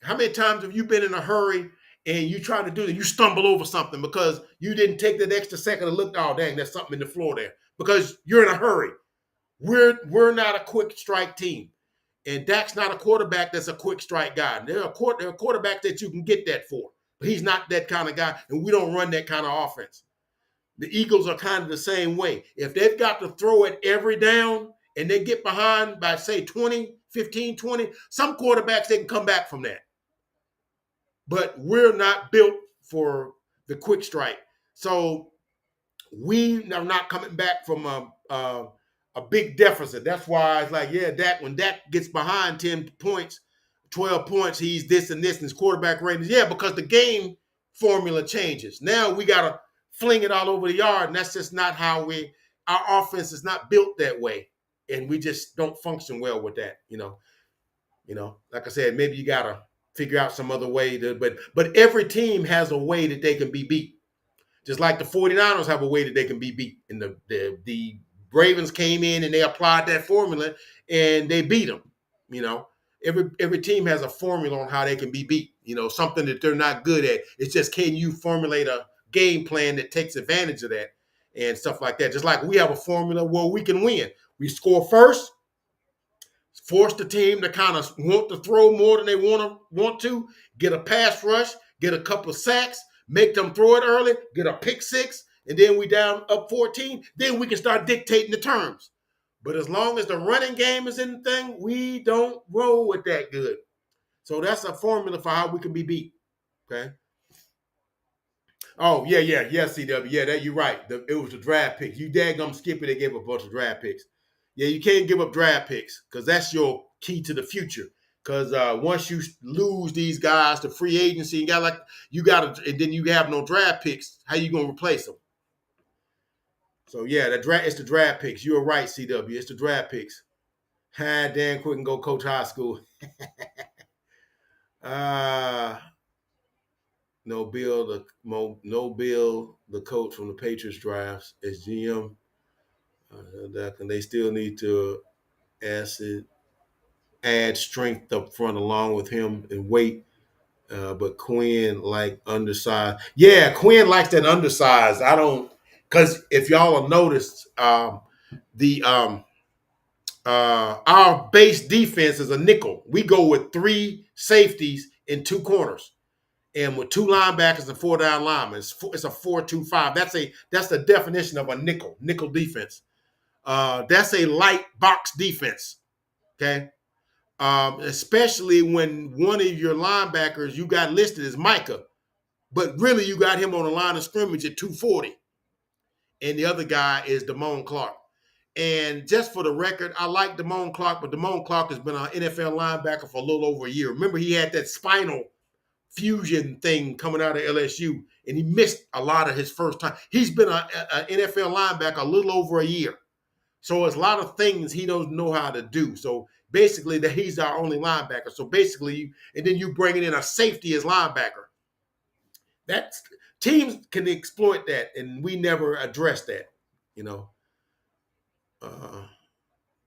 how many times have you been in a hurry and you try to do that, you stumble over something because you didn't take that extra second to look, oh, dang, there's something in the floor there. Because you're in a hurry. We're not a quick strike team. And Dak's not a quarterback that's a quick strike guy. They're a quarterback that you can get that for. But he's not that kind of guy, and we don't run that kind of offense. The Eagles are kind of the same way. If they've got to throw it every down and they get behind by, say, 20, 15, 20, some quarterbacks, they can come back from that. But we're not built for the quick strike. So we are not coming back from a big deficit. That's why it's like, yeah, when Dak gets behind 10 points, 12 points, he's this and this, and his quarterback ratings. Yeah, because the game formula changes. Now we got to fling it all over the yard, and that's just not how our offense is not built that way. And we just don't function well with that, Like I said, maybe you got to figure out some other way but every team has a way that they can be beat. Just like the 49ers have a way that they can be beat. And the Ravens came in and they applied that formula and they beat them. Every team has a formula on how they can be beat. Something that they're not good at. It's just, can you formulate a game plan that takes advantage of that and stuff like that. Just like we have a formula where we can win. We score first, force the team to kind of want to throw more than they want to, get a pass rush, get a couple of sacks, make them throw it early, get a pick six, and then we down up 14, then we can start dictating the terms. But as long as the running game is in the thing, we don't roll with that good. So that's a formula for how we can be beat. Okay. Oh, yeah, CW. Yeah, you're right. It was the draft picks. You daggum skip it, they gave a bunch of draft picks. Yeah, you can't give up draft picks because that's your key to the future. Because once you lose these guys to free agency, and then you have no draft picks, how you gonna replace them? So yeah, it's the draft picks. You're right, CW. It's the draft picks. Dan Quick and go coach high school. No Bill, the coach from the Patriots drafts as GM. And they still need to add strength up front along with him and weight. But Quinn undersized. Yeah, Quinn likes that undersized. Because if y'all have noticed, our base defense is a nickel. We go with 3 safeties and 2 corners, and with 2 linebackers and 4 down linemen. It's a 4-2-5. That's the definition of a nickel defense. That's a light box defense. Okay. Especially when one of your linebackers you got listed as Micah, but really you got him on the line of scrimmage at 240. And the other guy is Damone Clark. And just for the record, I like Damone Clark, but Damone Clark has been an NFL linebacker for a little over a year. Remember, he had that spinal fusion thing coming out of LSU, and he missed a lot of his first time. He's been an NFL linebacker a little over a year. So there's a lot of things he doesn't know how to do. So basically, he's our only linebacker. So basically, and then you bring in a safety as linebacker. Teams can exploit that, and we never address that.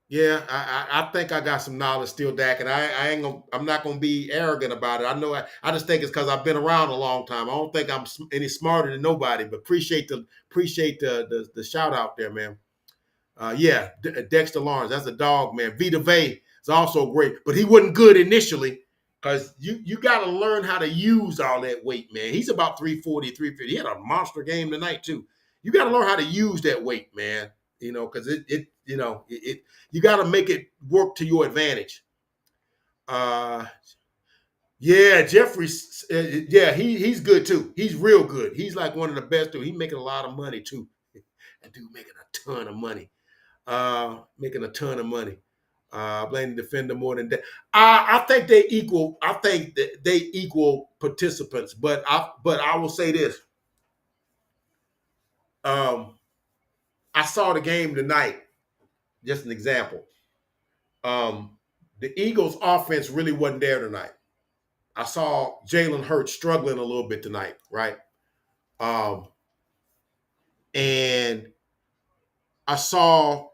Yeah, I think I got some knowledge still, Dak, and I'm not gonna be arrogant about it. I know I just think it's because I've been around a long time. I don't think I'm any smarter than nobody, but appreciate the shout out there, man. Dexter Lawrence, that's a dog, man. Vita Vea is also great, but he wasn't good initially because you got to learn how to use all that weight, man. He's about 340, 350. He had a monster game tonight too. You got to learn how to use that weight, man. Because you got to make it work to your advantage. Jeffrey. He's good too. He's real good. He's like one of the best too. He's making a lot of money too. That dude making a ton of money. making a ton of money. I blame the defender more than that. I think they equal. I think that they equal participants. But I will say this. I saw the game tonight. Just an example. The Eagles' offense really wasn't there tonight. I saw Jalen Hurts struggling a little bit tonight, right? And I saw,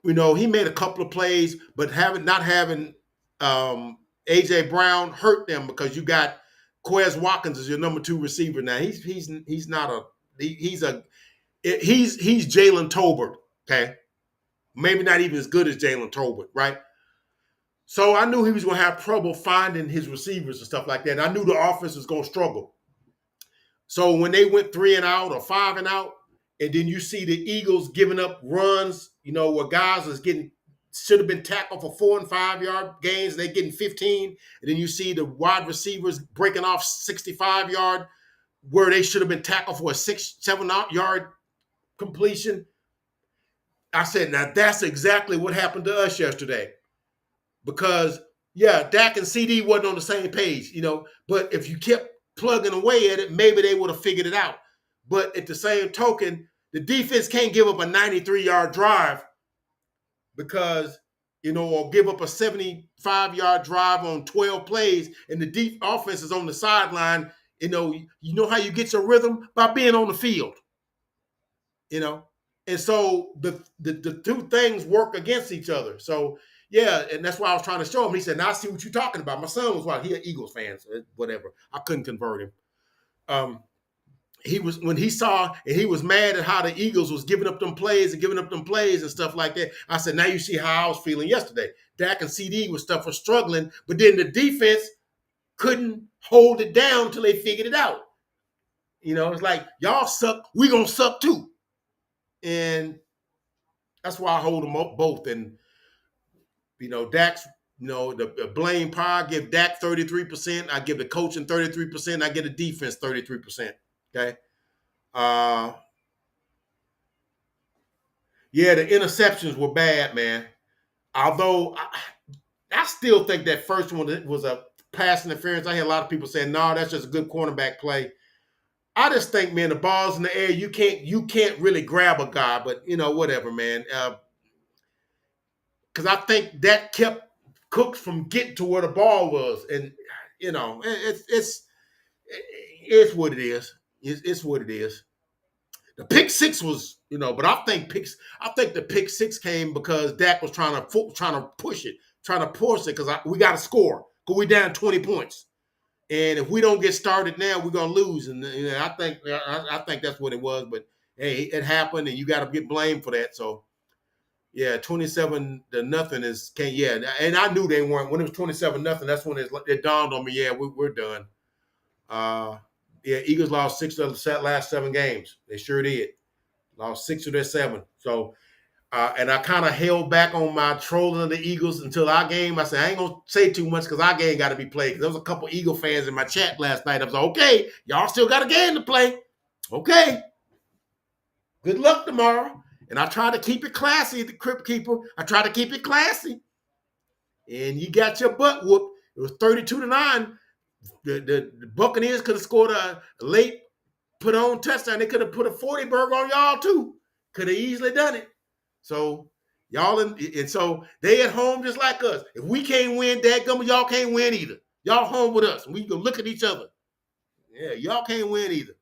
he made a couple of plays, but not having AJ Brown hurt them because you got Quez Watkins as your number 2 receiver now. He's Jalen Tolbert, okay? Maybe not even as good as Jalen Tolbert, right? So I knew he was going to have trouble finding his receivers and stuff like that. And I knew the offense was going to struggle. So when they went 3 and out or 5 and out, and then you see the Eagles giving up runs, where guys should have been tackled for 4 and 5 yard gains, and they're getting 15. And then you see the wide receivers breaking off 65 yard where they should have been tackled for a 6-7 yard completion. I said, now that's exactly what happened to us yesterday. Because, Dak and CD wasn't on the same page, but if you kept plugging away at it, maybe they would have figured it out. But at the same token, the defense can't give up a 93-yard drive because, or give up a 75-yard drive on 12 plays, and the offense is on the sideline. You know how you get your rhythm? By being on the field. And so the two things work against each other. So, and that's why I was trying to show him. He said, now I see what you're talking about. My son was he an Eagles fan, so whatever. I couldn't convert him. He was mad at how the Eagles was giving up them plays and stuff like that. I said, now you see how I was feeling yesterday. Dak and CD was struggling, but then the defense couldn't hold it down until they figured it out. It's like, y'all suck, we gonna suck too. And that's why I hold them up both. And, Dak's, the blame pie, I give Dak 33%. I give the coaching 33%. I give the defense 33%. Okay. The interceptions were bad, man. Although I still think that first one was a pass interference. I hear a lot of people saying, no, that's just a good cornerback play. I just think, man, the ball's in the air. You can't really grab a guy, but whatever, man. Because I think that kept Cooks from getting to where the ball was, and it's what it is. It's what it is. The pick six was, but I think the pick six came because Dak was trying to push it, trying to force it because we got to score. Because we down 20 points. And if we don't get started now, we're gonna lose. And I think that's what it was. But hey, it happened, and you got to get blamed for that. So 27-0 is can't. Yeah, and I knew they weren't. When it was 27-0, that's when it dawned on me. Yeah, we're done. Eagles lost 6 of the last 7 games. They sure did. Lost 6 of their 7. So. And I kind of held back on my trolling of the Eagles until our game. I said, I ain't going to say too much because our game got to be played. Because there was a couple Eagle fans in my chat last night. I was like, okay, y'all still got a game to play. Okay. Good luck tomorrow. And I tried to keep it classy, the Crypt Keeper. I tried to keep it classy. And you got your butt whooped. It was 32-9. The Buccaneers could have scored a late put-on touchdown. They could have put a 40-burger on y'all, too. Could have easily done it. So y'all and so they at home just like us. If we can't win, dadgummit, y'all can't win either. Y'all home with us. We can look at each other. Yeah, y'all can't win either.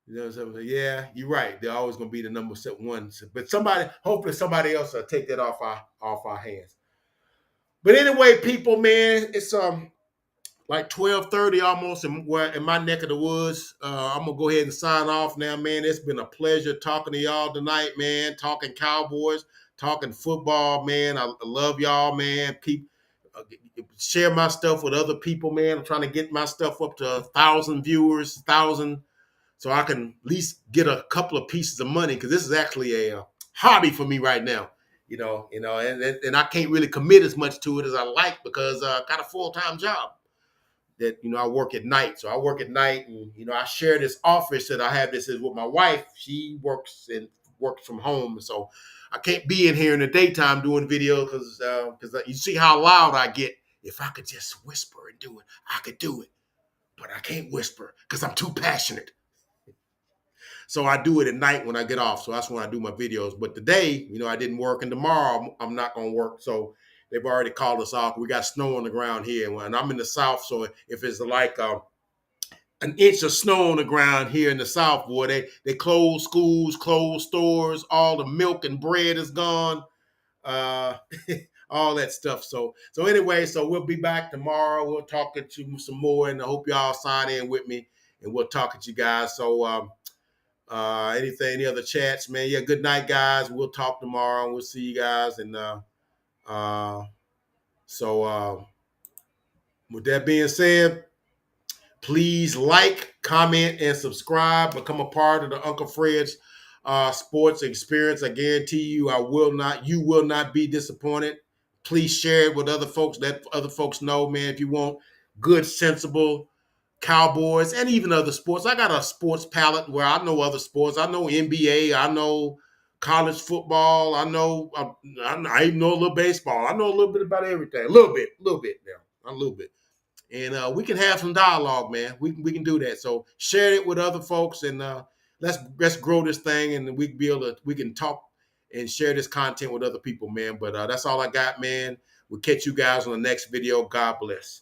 Yeah, you're right. They're always gonna be the number 1. But hopefully somebody else will take that off our hands. But anyway, people, man, it's like 12:30 almost in my neck of the woods. I'm going to go ahead and sign off now, man. It's been a pleasure talking to y'all tonight, man. Talking Cowboys, talking football, man. I love y'all, man. Share my stuff with other people, man. I'm trying to get my stuff up to 1,000 viewers, 1,000, so I can at least get a couple of pieces of money because this is actually a hobby for me right now. And I can't really commit as much to it as I like because I got a full-time job. That, I work at night. So I work at night and, I share this office that I have. This is with my wife. She works works from home, so I can't be in here in the daytime doing videos because you see how loud I get. If I could just whisper and do it, I could do it, but I can't whisper because I'm too passionate. So I do it at night when I get off. So that's when I do my videos. But today, I didn't work, and tomorrow I'm not going to work. So they've already called us off. We got snow on the ground here, and I'm in the South. So if it's like an inch of snow on the ground here in the South, boy, they close schools, close stores. All the milk and bread is gone. Uh, all that stuff. So anyway, so we'll be back tomorrow. We'll talk to you some more, and I hope y'all sign in with me, and we'll talk to you guys. So any other chats, man? Yeah, good night, guys. We'll talk tomorrow. We'll see you guys. And with that being said, please like, comment, and subscribe. Become a part of the Uncle Fred's sports experience. I guarantee you, you will not be disappointed. Please share it with other folks. Let other folks know, man, if you want good, sensible Cowboys and even other sports. I got a sports palette where I know other sports. I know NBA. I know college football. I even know a little baseball. I know a little bit about everything. A little bit now. A little bit. And we can have some dialogue, man. We can do that. So share it with other folks, and let's grow this thing, and we can talk and share this content with other people, man. But that's all I got, man. We'll catch you guys on the next video. God bless.